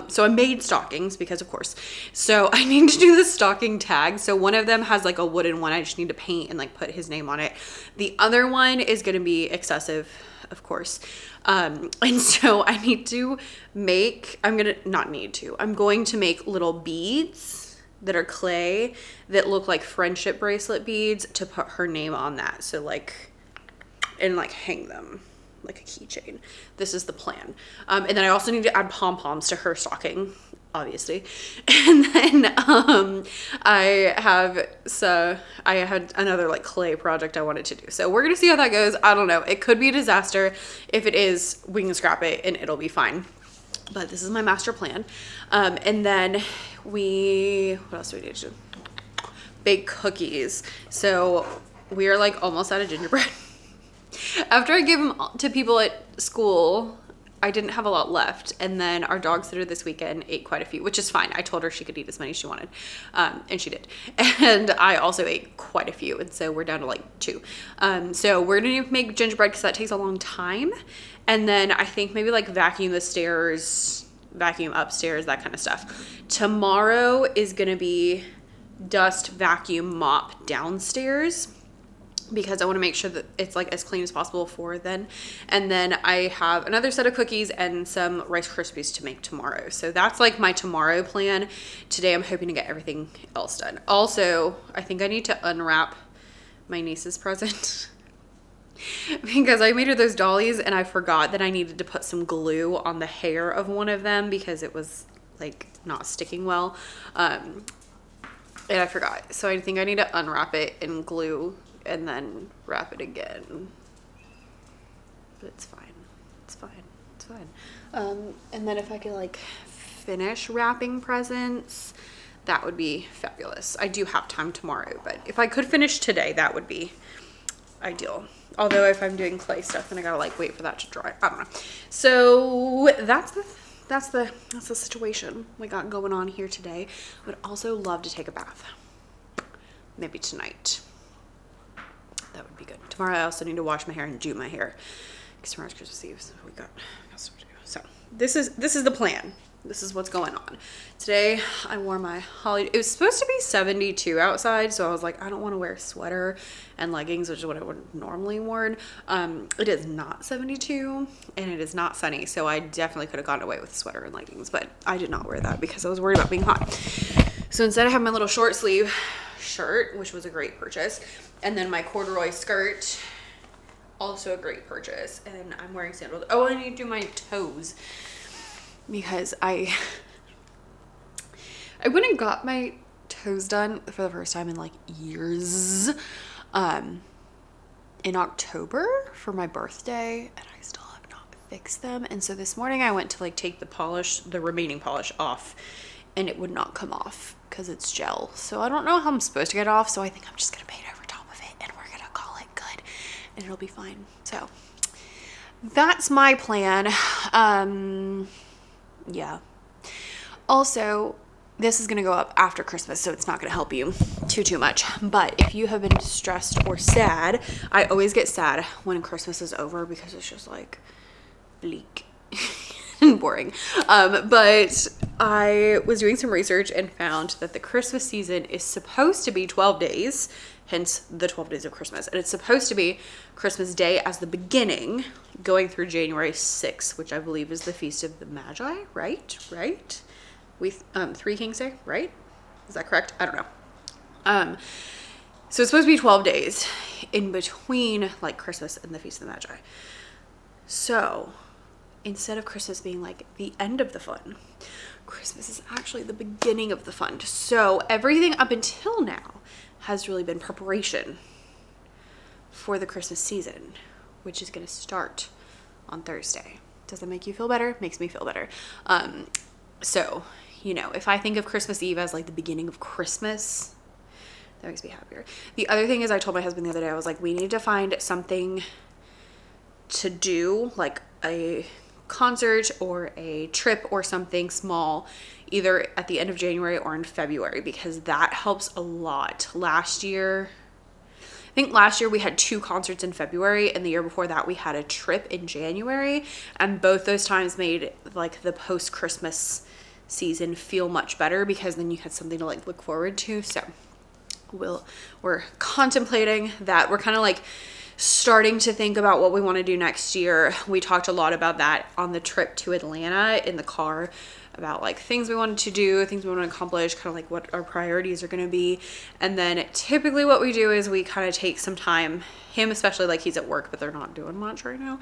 So I made stockings because of course. So I need to do the stocking tag. So one of them has like a wooden one. I just need to paint and like put his name on it. The other one is going to be excessive, of course. And so I need to make, I'm going to make little beads that are clay that look like friendship bracelet beads to put her name on that. So like, and like hang them like a keychain. This is the plan. And then I also need to add pom-poms to her stocking, obviously. And then I had another like clay project I wanted to do. So we're gonna see how that goes. I don't know. It could be a disaster. If it is, we can scrap it and it'll be fine. But this is my master plan. And then what else do we need to do? Bake cookies. So we are like almost out of gingerbread. After I gave them to people at school, I didn't have a lot left. And then our dog sitter this weekend ate quite a few, which is fine. I told her she could eat as many as she wanted. And she did. And I also ate quite a few. And so we're down to like 2. So we're going to make gingerbread because that takes a long time. And then I think maybe like vacuum the stairs, vacuum upstairs, that kind of stuff. Tomorrow is going to be dust, vacuum, mop downstairs, because I want to make sure that it's like as clean as possible for then. And then I have another set of cookies and some Rice Krispies to make tomorrow. So that's like my tomorrow plan. Today I'm hoping to get everything else done. Also, I think I need to unwrap my niece's present because I made her those dollies and I forgot that I needed to put some glue on the hair of one of them because it was like not sticking well. And I forgot. So I think I need to unwrap it and glue and then wrap it again. But it's fine. It's fine. It's fine. And then if I could like finish wrapping presents, that would be fabulous. I do have time tomorrow, but if I could finish today, that would be ideal. Although if I'm doing clay stuff, then I gotta like wait for that to dry. I don't know. So that's the situation we got going on here today. I would also love to take a bath. Maybe tonight. That would be good. Tomorrow I also need to wash my hair and do my hair because tomorrow's Christmas Eve, so we got stuff to do. So this is the plan. This is what's going on. Today I wore my holiday. It was supposed to be 72 outside, so I was like, I don't want to wear a sweater and leggings, which is what I would normally worn. It is not 72 and it is not sunny, so I definitely could have gotten away with a sweater and leggings, but I did not wear that because I was worried about being hot. So instead I have my little short sleeve shirt, which was a great purchase, and then my corduroy skirt, also a great purchase, and I'm wearing sandals. Oh, I need to do my toes because I went and got my toes done for the first time in like years in October for my birthday, and I still have not fixed them. And so this morning I went to like take the remaining polish off, and it would not come off because it's gel. So I don't know how I'm supposed to get it off, so I think I'm just gonna paint over top of it and we're gonna call it good. and it'll be fine. So that's my plan. Yeah. Also, this is going to go up after Christmas, so it's not going to help you too much. But if you have been stressed or sad, I always get sad when Christmas is over because it's just like bleak and boring. But I was doing some research and found that the Christmas season is supposed to be 12 days, hence the 12 days of Christmas. And it's supposed to be Christmas Day as the beginning, going through January 6th, which I believe is the Feast of the Magi, right? We Three Kings Day, right? Is that correct? I don't know. So it's supposed to be 12 days in between like Christmas and the Feast of the Magi. So instead of Christmas being like the end of the fun, Christmas is actually the beginning of the fun. So everything up until now has really been preparation for the Christmas season, which is going to start on Thursday. Does that make you feel better? Makes me feel better. So, you know, if I think of Christmas Eve as like the beginning of Christmas, that makes me happier. The other thing is, I told my husband the other day, I was like, we need to find something to do, like a concert or a trip or something small, either at the end of January or in February, because that helps a lot. I think last year we had 2 concerts in February, and the year before that we had a trip in January, and both those times made like the post-Christmas season feel much better because then you had something to like look forward to. So we're contemplating that. We're kind of like starting to think about what we want to do next year. We talked a lot about that on the trip to Atlanta in the car, about like things we wanted to do, things we want to accomplish, kind of like what our priorities are going to be. And then typically what we do is we kind of take some time, him especially, like he's at work, but they're not doing much right now,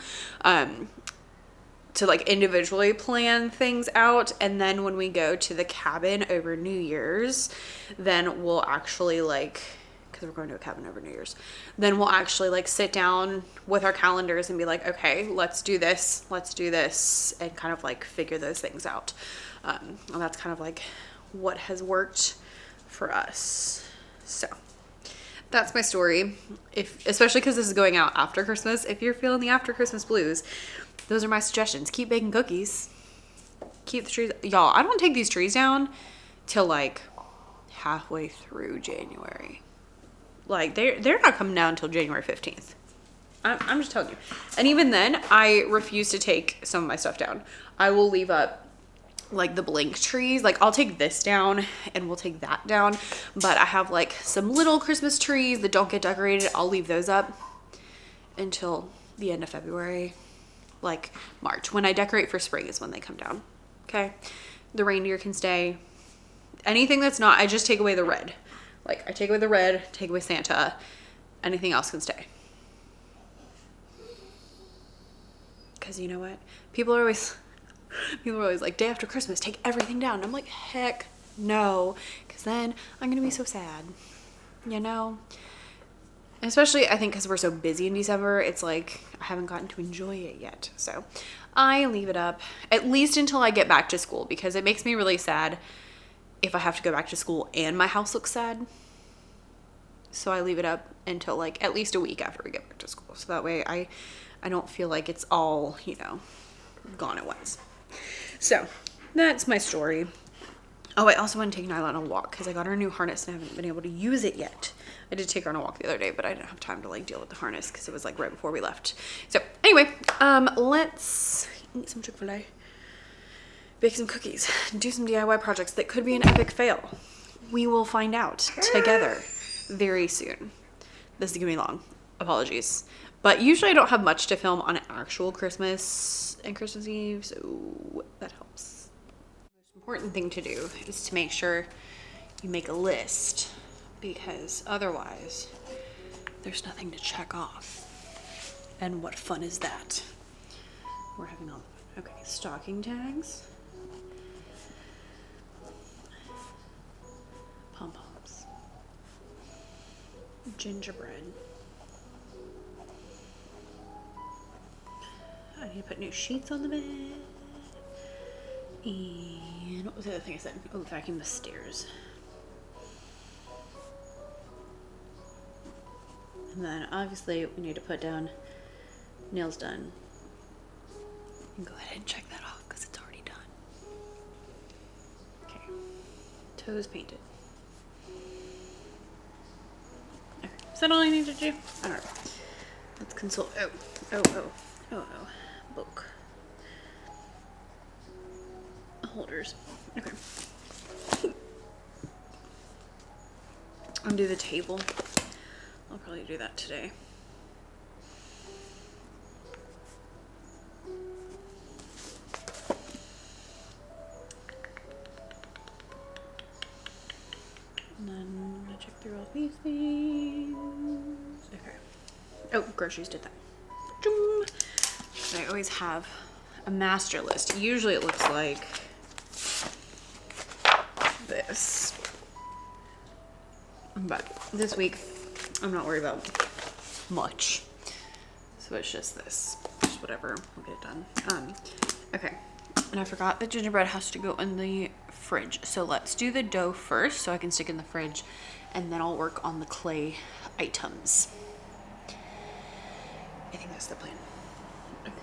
to like individually plan things out. And then when we go to the cabin over New Year's, then we'll actually like, because we're going to a cabin over New Year's, then we'll actually like sit down with our calendars and be like, okay, let's do this, and kind of like figure those things out. And that's kind of like what has worked for us. So that's my story. Especially because this is going out after Christmas, if you're feeling the after Christmas blues, those are my suggestions. Keep baking cookies. Keep the trees. Y'all, I don't take these trees down till like halfway through January. Like they're not coming down until January 15th. I'm just telling you. And even then, I refuse to take some of my stuff down. I will leave up like the blank trees. Like I'll take this down and we'll take that down. But I have like some little Christmas trees that don't get decorated. I'll leave those up until the end of February, like March. When I decorate for spring is when they come down. Okay. The reindeer can stay. Anything that's not, I just take away the red. Like I take away the red, take away Santa. Anything else can stay. Because you know what? People are always like, day after Christmas, take everything down. And I'm like, heck no. Because then I'm going to be so sad. You know? And especially, I think, because we're so busy in December, it's like I haven't gotten to enjoy it yet. So I leave it up at least until I get back to school, because it makes me really sad if I have to go back to school and my house looks sad. So I leave it up until like at least a week after we get back to school. So that way I don't feel like it's all, you know, gone at once. So that's my story. Oh, I also want to take Nyla on a walk because I got her a new harness and I haven't been able to use it yet. I did take her on a walk the other day, but I didn't have time to like deal with the harness because it was like right before we left. So anyway, let's eat some Chick-fil-A, bake some cookies, do some DIY projects that could be an epic fail. We will find out together very soon. This is gonna be long. Apologies. But usually I don't have much to film on actual Christmas and Christmas Eve, so that helps. The most important thing to do is to make sure you make a list, because otherwise there's nothing to check off. And what fun is that? We're having all the fun. Okay, stocking tags. Pom-poms. Gingerbread. I need to put new sheets on the bed. And what was the other thing I said? Oh, vacuum the stairs. And then obviously we need to put down nails done. And go ahead and check that off because it's already done. Okay, toes painted. Okay, is that all I need to do? All right, let's consult. Oh, book. Holders. Okay. Undo the table. I'll probably do that today. And then I'm gonna check through all these things. Okay. Oh, groceries did that. Choom. I always have a master list. Usually it looks like this. But this week, I'm not worried about much. So it's just this. Just whatever. We'll get it done. Okay. And I forgot that gingerbread has to go in the fridge. So let's do the dough first so I can stick in the fridge. And then I'll work on the clay items. I think that's the plan. Okay.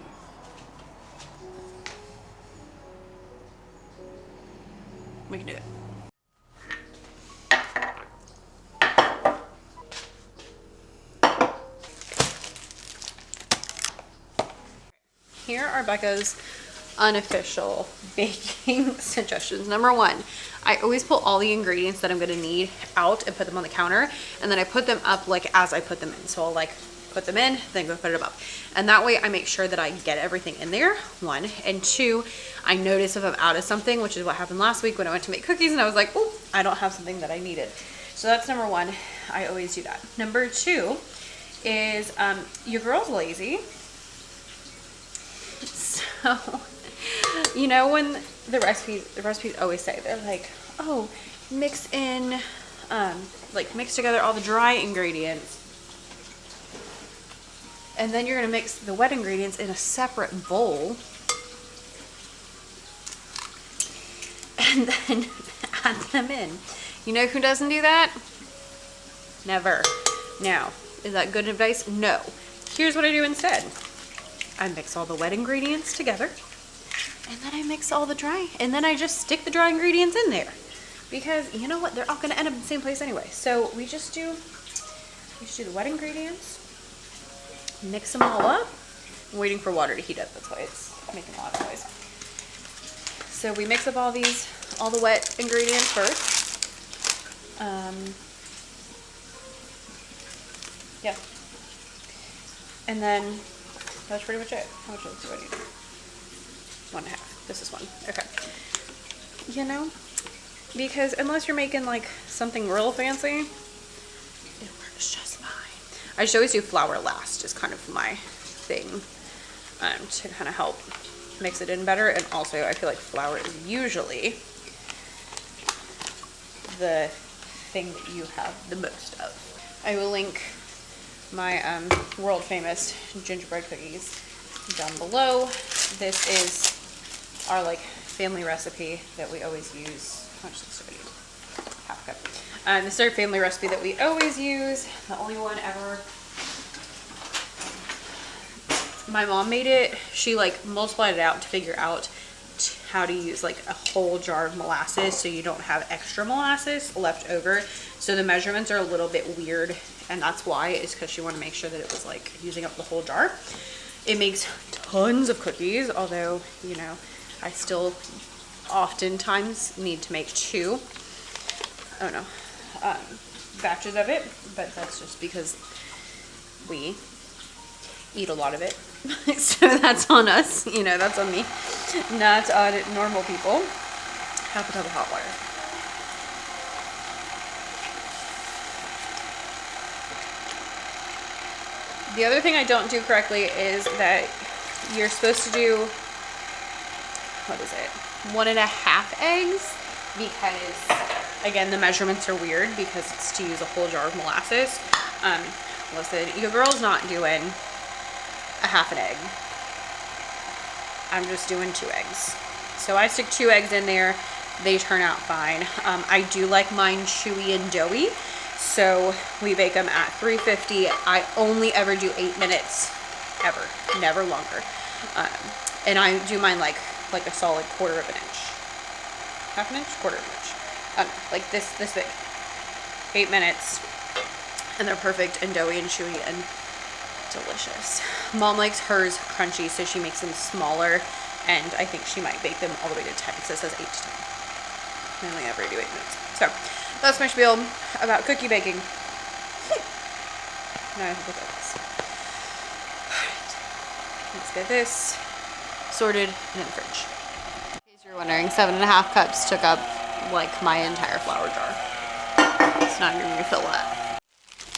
We can do it. Here are Becca's unofficial baking suggestions. Number one, I always pull all the ingredients that I'm gonna need out and put them on the counter, and then I put them up like as I put them in. So I'll like put them in, then go put it above. And that way I make sure that I get everything in there, one. And two, I notice if I'm out of something, which is what happened last week when I went to make cookies and I was like, oh, I don't have something that I needed. So that's number one. I always do that. Number two is your girl's lazy. So, you know, when the recipes always say, they're like, oh, mix in, like mix together all the dry ingredients. And then you're gonna mix the wet ingredients in a separate bowl. And then add them in. You know who doesn't do that? Never. Now, is that good advice? No. Here's what I do instead. I mix all the wet ingredients together, and then I mix all the dry, and then I just stick the dry ingredients in there. Because you know what? They're all gonna end up in the same place anyway. So we just do the wet ingredients, mix them all up. I'm waiting for water to heat up, that's why it's making a lot of noise. So we mix up all the wet ingredients first. Yeah. And then that's pretty much it. How much do I need? 1.5. This is 1. Okay. You know, because unless you're making like something real fancy, it works just fine. I just always do flour last, is kind of my thing, to kind of help mix it in better. And also, I feel like flour is usually the thing that you have the most of. I will link my world famous gingerbread cookies down below. This is our like family recipe that we always use. How much is this? Half cup. This is our family recipe that we always use. The only one ever. My mom made it. She like multiplied it out to figure out how to use like a whole jar of molasses so you don't have extra molasses left over. So the measurements are a little bit weird, and that's why, is because she wanted to make sure that it was like using up the whole jar. It makes tons of cookies, although, you know, I still oftentimes need to make 2, I don't know, batches of it, but that's just because we eat a lot of it. So that's on us, you know, that's on me, not on normal people. Half a cup of hot water. The other thing I don't do correctly is that you're supposed to do, what is it, 1.5 eggs, because again, the measurements are weird because it's to use a whole jar of molasses. Listen, your girl's not doing a half an egg. I'm just doing 2 eggs. So I stick 2 eggs in there. They turn out fine. I do like mine chewy and doughy. So we bake them at 350. I only ever do 8 minutes, ever, never longer. And I do mine like a solid quarter of an inch. Half an inch? Quarter of an inch. Like this big. 8 minutes. And they're perfect and doughy and chewy and delicious. Mom likes hers crunchy, so she makes them smaller. And I think she might bake them all the way to 10, because it says 8 to 10. I only ever do 8 minutes. So that's my spiel about cookie baking. Now I have to look at this. Alright. Let's get this sorted and in the fridge. In case you're wondering, 7.5 cups took up like my entire flour jar. It's not even refill that.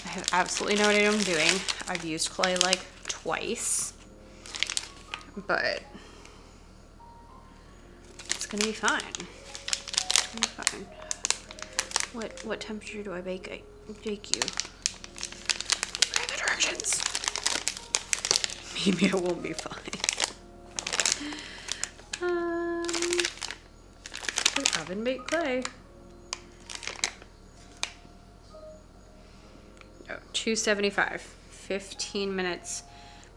I have absolutely no idea what I'm doing. I've used clay like twice, but it's gonna be fine. It's gonna be fine. What temperature do I bake you? Read the directions. Maybe it won't be fine. Oven baked clay. Oh, 275. 15 minutes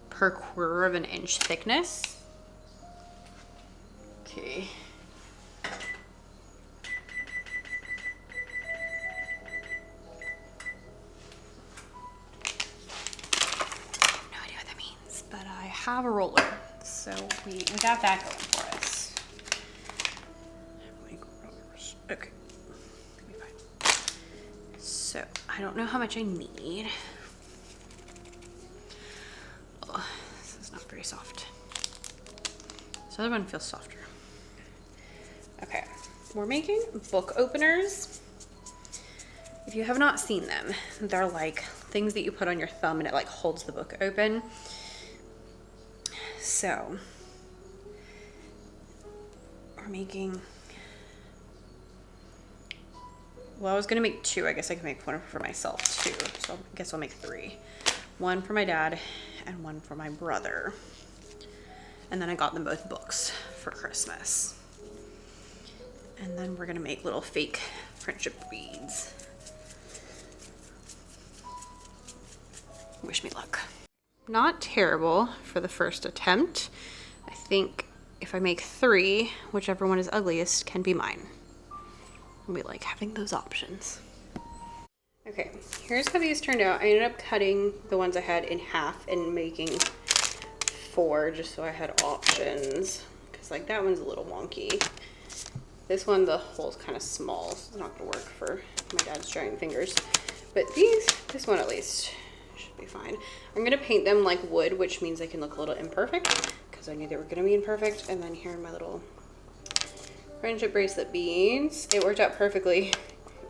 per quarter of an inch thickness. Okay. Have a roller, so we got that going for us. Okay, it'll be fine. So I don't know how much I need. Oh, this is not very soft. This other one feels softer. Okay, we're making book openers. If you have not seen them, they're like things that you put on your thumb and it like holds the book open. So we're making, well, I was gonna make 2. I guess I can make 1 for myself too. So I guess I'll make 3. 1 for my dad and 1 for my brother. And then I got them both books for Christmas. And then we're gonna make little fake friendship beads. Wish me luck. Not terrible for the first attempt. I think if I make 3, whichever one is ugliest can be mine. We like having those options. Okay, here's how these turned out. I ended up cutting the ones I had in half and making 4 just so I had options. Because like that one's a little wonky. This one, the hole's kind of small, so it's not gonna work for my dad's giant fingers. But this one at least should be fine. I'm gonna paint them like wood, which means they can look a little imperfect because I knew they were gonna be imperfect. And then here are my little friendship bracelet beads. It worked out perfectly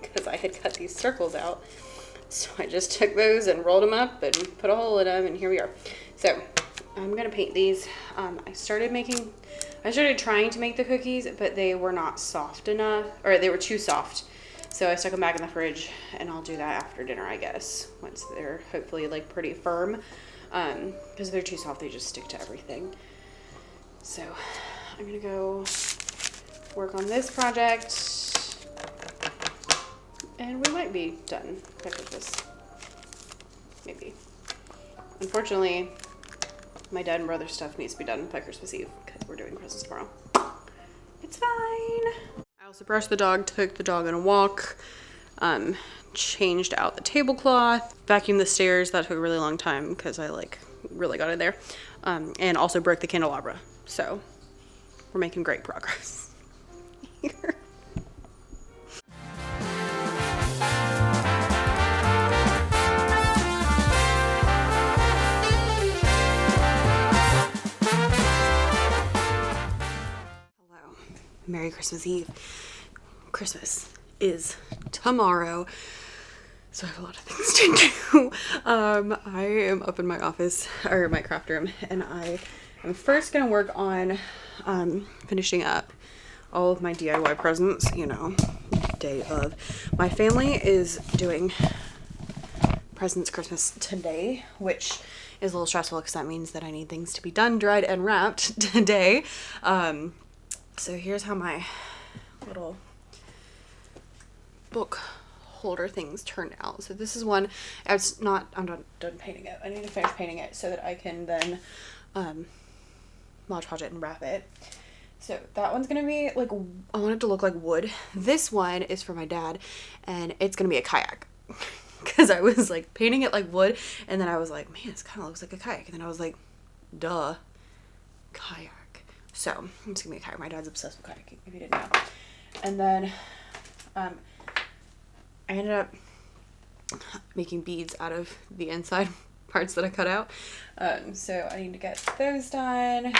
because I had cut these circles out. So I just took those and rolled them up and put a hole in them, and here we are. So I'm gonna paint these. I started trying to make the cookies, but they were not soft enough, or they were too soft. So I stuck them back in the fridge, and I'll do that after dinner, I guess, once they're hopefully like pretty firm. Because if they're too soft, they just stick to everything. So I'm gonna go work on this project, and we might be done by Christmas. Maybe. Unfortunately, my dad and brother stuff needs to be done by Christmas Eve because we're doing Christmas tomorrow. It's fine. I also brushed the dog, took the dog on a walk, changed out the tablecloth, vacuumed the stairs. That took a really long time because I like really got in there, and also broke the candelabra. So we're making great progress here. Merry Christmas Eve. Christmas is tomorrow, so I have a lot of things to do. I am up in my office, or my craft room, and I am first gonna work on finishing up all of my DIY presents, you know, day of. My family is doing presents Christmas today, which is a little stressful because that means that I need things to be done, dried, and wrapped today. So here's how my little book holder things turned out. So this is one, I'm not done painting it. I need to finish painting it so that I can then Mod Podge it and wrap it. So that one's gonna be like, I want it to look like wood. This one is for my dad, and it's gonna be a kayak. Because I was like painting it like wood, and then I was like, man, this kind of looks like a kayak. And then I was like, duh, kayak. So I'm just gonna be a kayak. My dad's obsessed with kayaking, if you didn't know. And then I ended up making beads out of the inside parts that I cut out. So I need to get those done.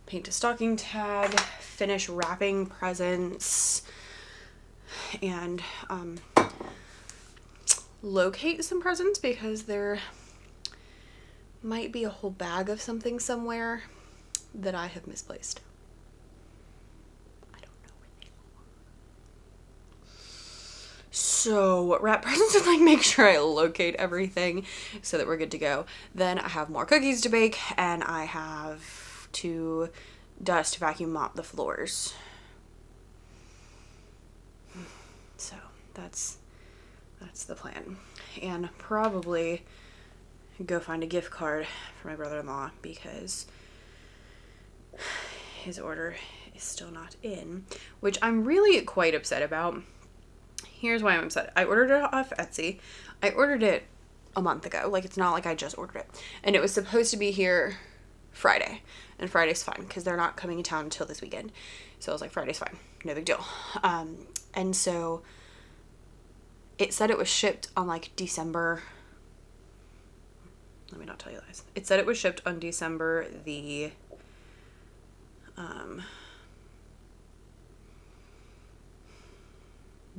Paint a stocking tag, finish wrapping presents, and locate some presents because there might be a whole bag of something somewhere that I have misplaced. I don't know where they are. So wrap presents and like make sure I locate everything so that we're good to go. Then I have more cookies to bake, and I have to dust, vacuum, mop the floors. So that's the plan. And probably go find a gift card for my brother-in-law because his order is still not in, which I'm really quite upset about. Here's why I'm upset. I ordered it off Etsy. I ordered it a month ago. Like, it's not like I just ordered it. And it was supposed to be here Friday, and Friday's fine because they're not coming in town until this weekend. So I was like, Friday's fine, no big deal. And so it said it was shipped on like December, let me not tell you lies. It said it was shipped on December the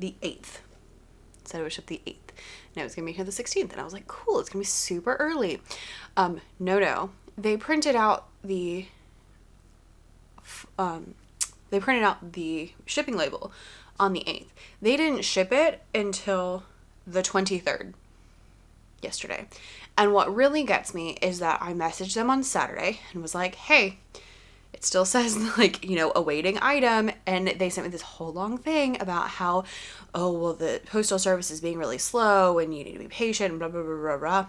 8th. It said it was shipped the 8th. And it was gonna be here the 16th. And I was like, cool, it's gonna be super early. No. They printed out the shipping label on the 8th. They didn't ship it until the 23rd, yesterday. And what really gets me is that I messaged them on Saturday and was like, hey, it still says like, you know, awaiting item. And they sent me this whole long thing about how, oh, well, the postal service is being really slow and you need to be patient, blah, blah, blah, blah, blah.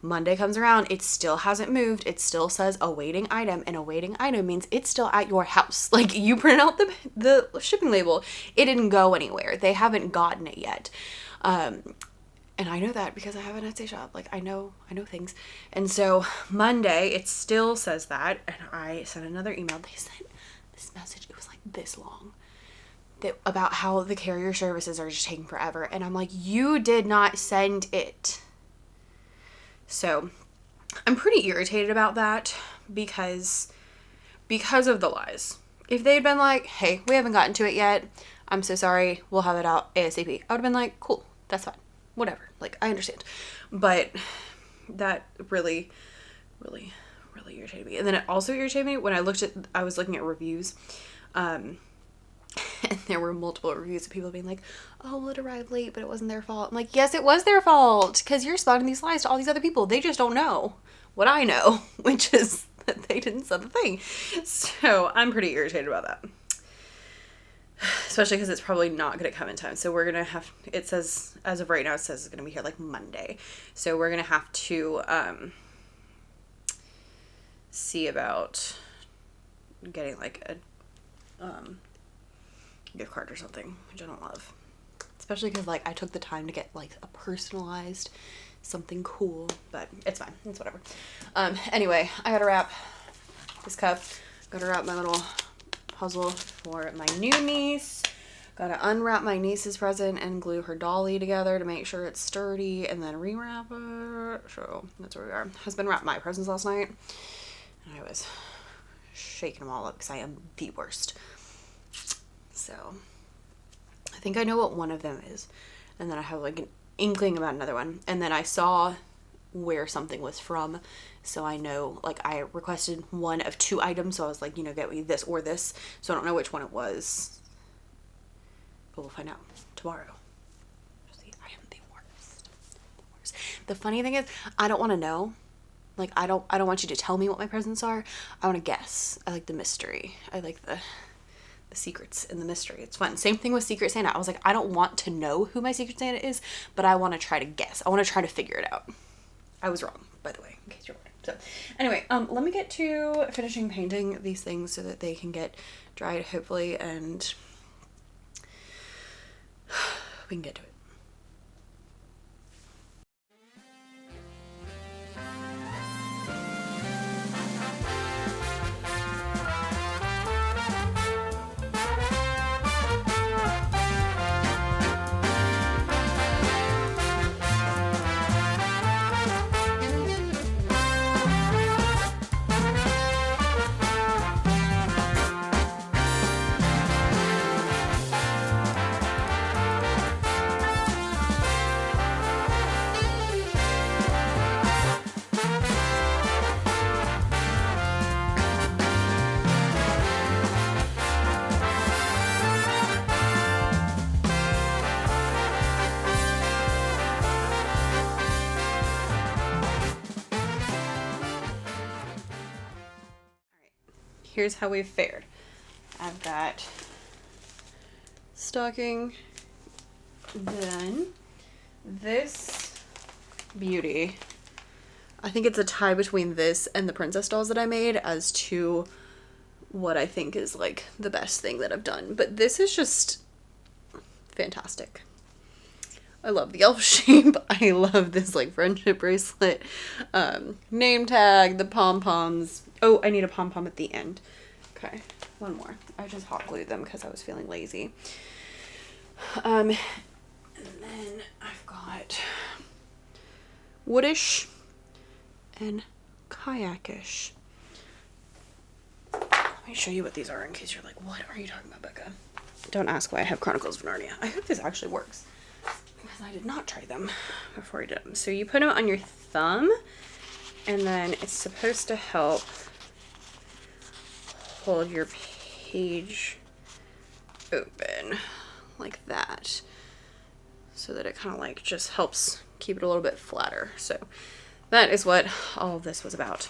Monday comes around, it still hasn't moved. It still says awaiting item, and awaiting item means it's still at your house. Like, you print out the shipping label, it didn't go anywhere. They haven't gotten it yet. And I know that because I have an Etsy shop. Like, I know things. And so Monday, it still says that, and I sent another email. They sent this message, it was like this long, about how the carrier services are just taking forever. And I'm like, you did not send it. So I'm pretty irritated about that because of the lies. If they'd been like, hey, we haven't gotten to it yet, I'm so sorry, we'll have it out ASAP, I would have been like, cool, that's fine, whatever, like, I understand. But that really, really, really irritated me. And then it also irritated me when I was looking at reviews, and there were multiple reviews of people being like, oh, well, it arrived late, but it wasn't their fault. I'm like, yes, it was their fault, because you're spouting these lies to all these other people. They just don't know what I know, which is that they didn't send the thing. So I'm pretty irritated about that. Especially because it's probably not going to come in time. So we're going to have, it says, as of right now, it says it's going to be here like Monday. So we're going to have to see about getting like a gift card or something, which I don't love. Especially because like I took the time to get like a personalized something cool, but it's fine. It's whatever. Anyway, I gotta wrap this cup. Gotta wrap my little puzzle for my new niece. Gotta unwrap my niece's present and glue her dolly together to make sure it's sturdy and then rewrap it. So that's where we are. Husband wrapped my presents last night and I was shaking them all up because I am the worst. So I think I know what one of them is. And then I have like an inkling about another one. And then I saw where something was from. So I know, like, I requested one of two items. So I was like, you know, get me this or this. So I don't know which one it was. But we'll find out tomorrow. See, I am the worst. The funny thing is, I don't want to know. Like, I don't want you to tell me what my presents are. I want to guess. I like the mystery. I like the the secrets and the mystery. It's fun. Same thing with Secret Santa. I was like, I don't want to know who my Secret Santa is, but I want to try to guess. I want to try to figure it out. I was wrong, by the way, in case you're wondering. So anyway, let me get to finishing painting these things so that they can get dried, hopefully, and we can get to it. Here's how we've fared. I've got stocking done. This beauty, I think it's a tie between this and the princess dolls that I made as to what I think is like the best thing that I've done. But this is just fantastic. I love the elf shape. I love this like friendship bracelet, name tag, the pom-poms. Oh, I need a pom-pom at the end. Okay, one more. I just hot glued them because I was feeling lazy. And then I've got woodish and kayakish. Let me show you what these are in case you're like, what are you talking about, Becca? Don't ask why I have Chronicles of Narnia. I hope this actually works, because I did not try them before I did them. So you put them on your thumb, and then it's supposed to help hold your page open like that, so that it kind of like just helps keep it a little bit flatter. So that is what all of this was about.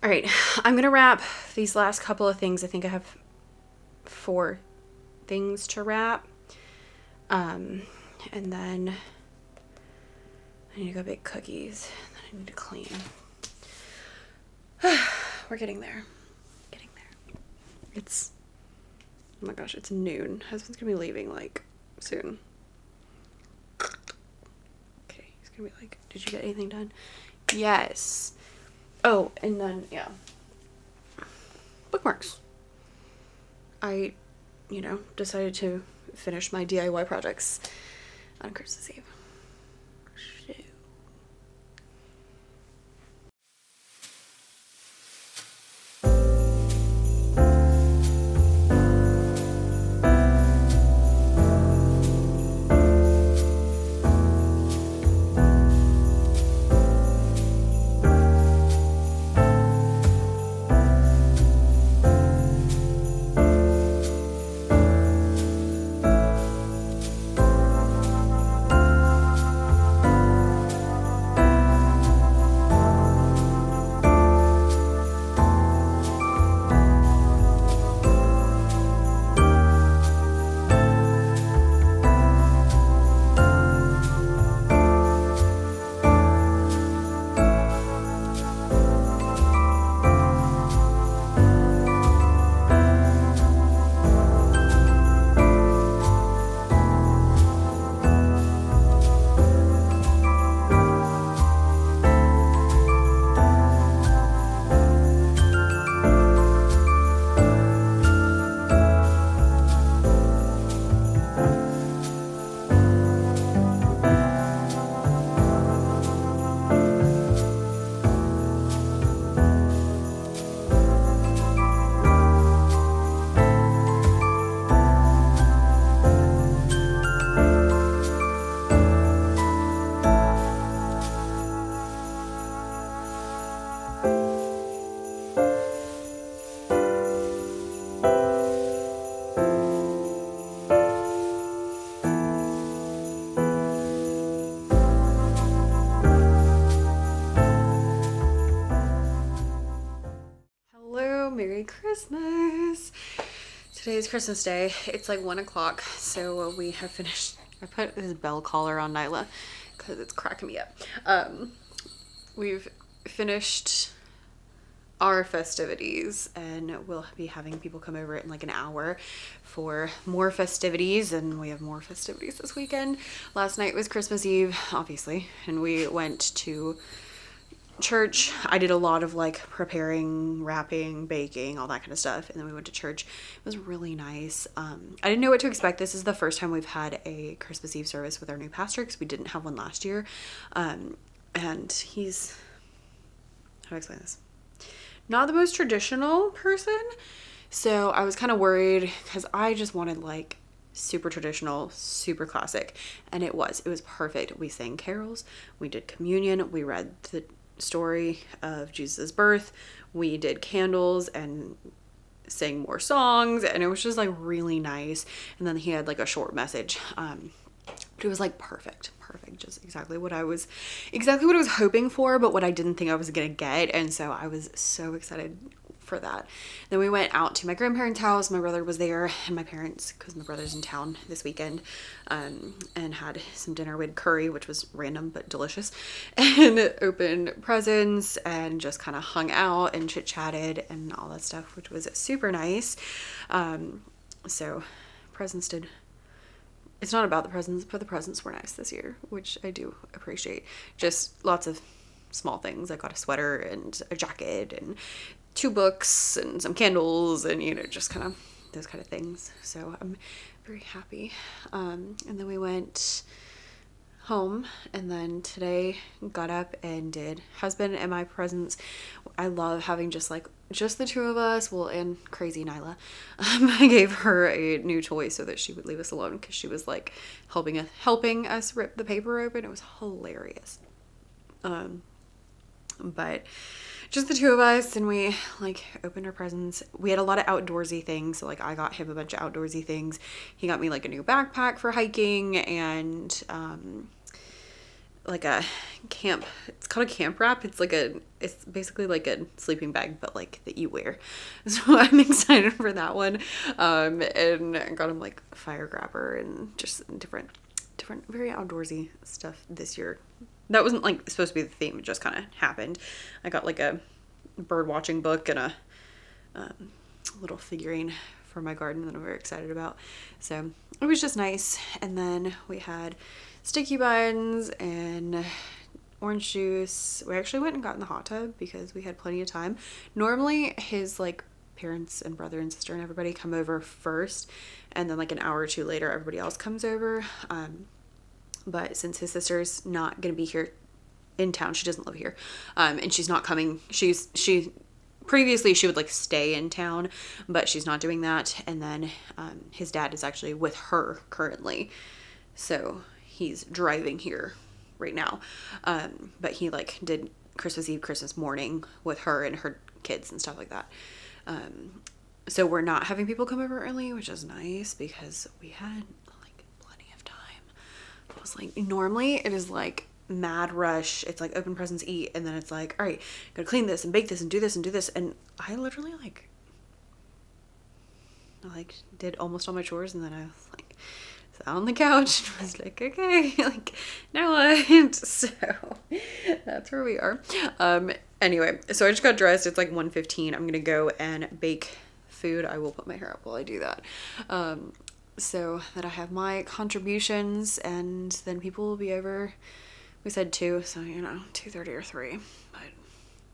All right, I'm gonna wrap these last couple of things. I think I have 4 things to wrap. And then I need to go bake cookies, and then I need to clean. We're getting there. Getting there. It's, oh my gosh, it's noon. Husband's gonna be leaving like soon. Okay, he's gonna be like, did you get anything done? Yes. Oh, and then, yeah. Bookmarks. I, decided to finish my DIY projects on Christmas Eve. So. Merry Christmas. Today's Christmas Day. It's like 1 o'clock, so we have finished. I put this bell collar on Nyla because it's cracking me up. We've finished our festivities, and we'll be having people come over in like an hour for more festivities, and we have more festivities this weekend. Last night was Christmas Eve, obviously, and we went to church. I did a lot of like preparing, wrapping, baking, all that kind of stuff, and then we went to church. It was really nice. I didn't know what to expect. This is the first time we've had a Christmas Eve service with our new pastor, because we didn't have one last year. And he's, how do I explain this, not the most traditional person, so I was kind of worried because I just wanted like super traditional, super classic, and it was perfect. We sang carols, we did communion, we read the story of Jesus' birth, we did candles and sang more songs, and it was just like really nice. And then he had like a short message, but it was like perfect, just exactly what I was hoping for, but what I didn't think I was gonna get. And so I was so excited for that. Then we went out to my grandparents' house. My brother was there, and my parents, because my brother's in town this weekend, and had some dinner. We had curry, which was random but delicious, and opened presents and just kind of hung out and chit-chatted and all that stuff, which was super nice. So presents did, it's not about the presents, but the presents were nice this year, which I do appreciate. Just lots of small things. I got a sweater and a jacket and 2 books and some candles, and you know, just kind of those kind of things. So I'm very happy. And then we went home, and then today got up and did husband and my presents. I love having just the two of us. Well, and crazy Nyla. I gave her a new toy so that she would leave us alone, because she was like helping us rip the paper open. It was hilarious. But just the two of us, and we like opened our presents. We had a lot of outdoorsy things, so like I got him a bunch of outdoorsy things. He got me like a new backpack for hiking, and like a camp, it's called a camp wrap. It's basically like a sleeping bag, but like that you wear. So I'm excited for that one. And I got him like a fire grabber and just different very outdoorsy stuff this year. That wasn't like supposed to be the theme, it just kind of happened. I got like a bird watching book and a little figurine for my garden that I'm very excited about. So it was just nice. And then we had sticky buns and orange juice. We actually went and got in the hot tub because we had plenty of time. Normally his like parents and brother and sister and everybody come over first, and then like an hour or two later everybody else comes over. But since his sister's not going to be here in town, she doesn't live here, and she's not coming. Previously she would like stay in town, but she's not doing that. And then his dad is actually with her currently, so he's driving here right now. But he like did Christmas Eve, Christmas morning with her and her kids and stuff like that. So we're not having people come over early, which is nice because we had like plenty of time. It was like, normally it is like mad rush. It's like open presents, eat, and then it's like, all right, gotta clean this and bake this and do this and do this. And I literally I did almost all my chores, and then I was like sat on the couch and was like, okay, like now what? So that's where we are. Anyway, so I just got dressed. It's like 1:15. I'm gonna go and bake food. I will put my hair up while I do that. So that I have my contributions, and then people will be over. We said 2, so 2:30 or 3, but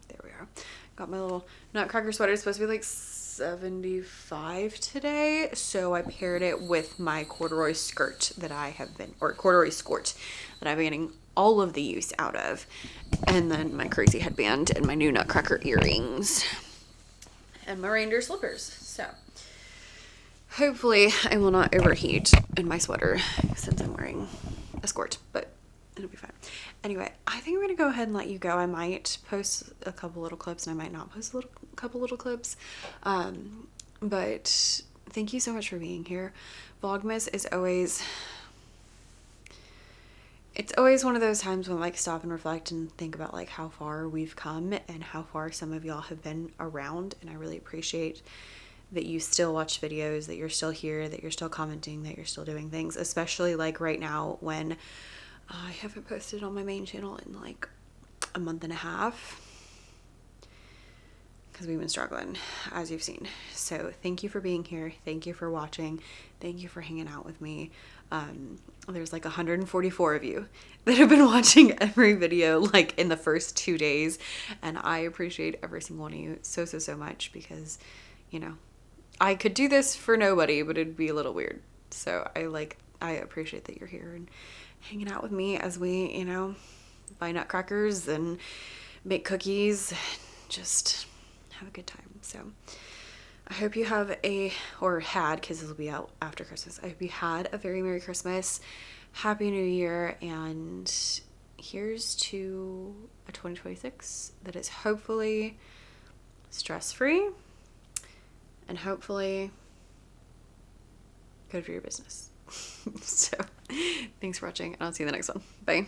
there we are. Got my little nutcracker sweater. It's supposed to be like 75 today, so I paired it with my corduroy skirt that corduroy skirt that I've been getting all of the use out of, and then my crazy headband and my new nutcracker earrings and my reindeer slippers. So hopefully I will not overheat in my sweater since I'm wearing a skirt, but it'll be fine. Anyway, I think I'm gonna go ahead and let you go. I might post a couple little clips, and I might not post a couple little clips. But thank you so much for being here. Vlogmas is always, it's always one of those times when I like stop and reflect and think about like how far we've come and how far some of y'all have been around, and I really appreciate that you still watch videos, that you're still here, that you're still commenting, that you're still doing things, especially like right now when I haven't posted on my main channel in like a month and a half because we've been struggling, as you've seen. So thank you for being here. Thank you for watching. Thank you for hanging out with me. There's like 144 of you that have been watching every video like in the first 2 days, and I appreciate every single one of you so much, because you know, I could do this for nobody, but it'd be a little weird. So I appreciate that you're here and hanging out with me as we, you know, buy nutcrackers and make cookies and just have a good time. So I hope you have had, because this will be out after Christmas, I hope you had a very Merry Christmas, Happy New Year, and here's to a 2026 that is hopefully stress-free and hopefully good for your business. So thanks for watching, and I'll see you in the next one. Bye.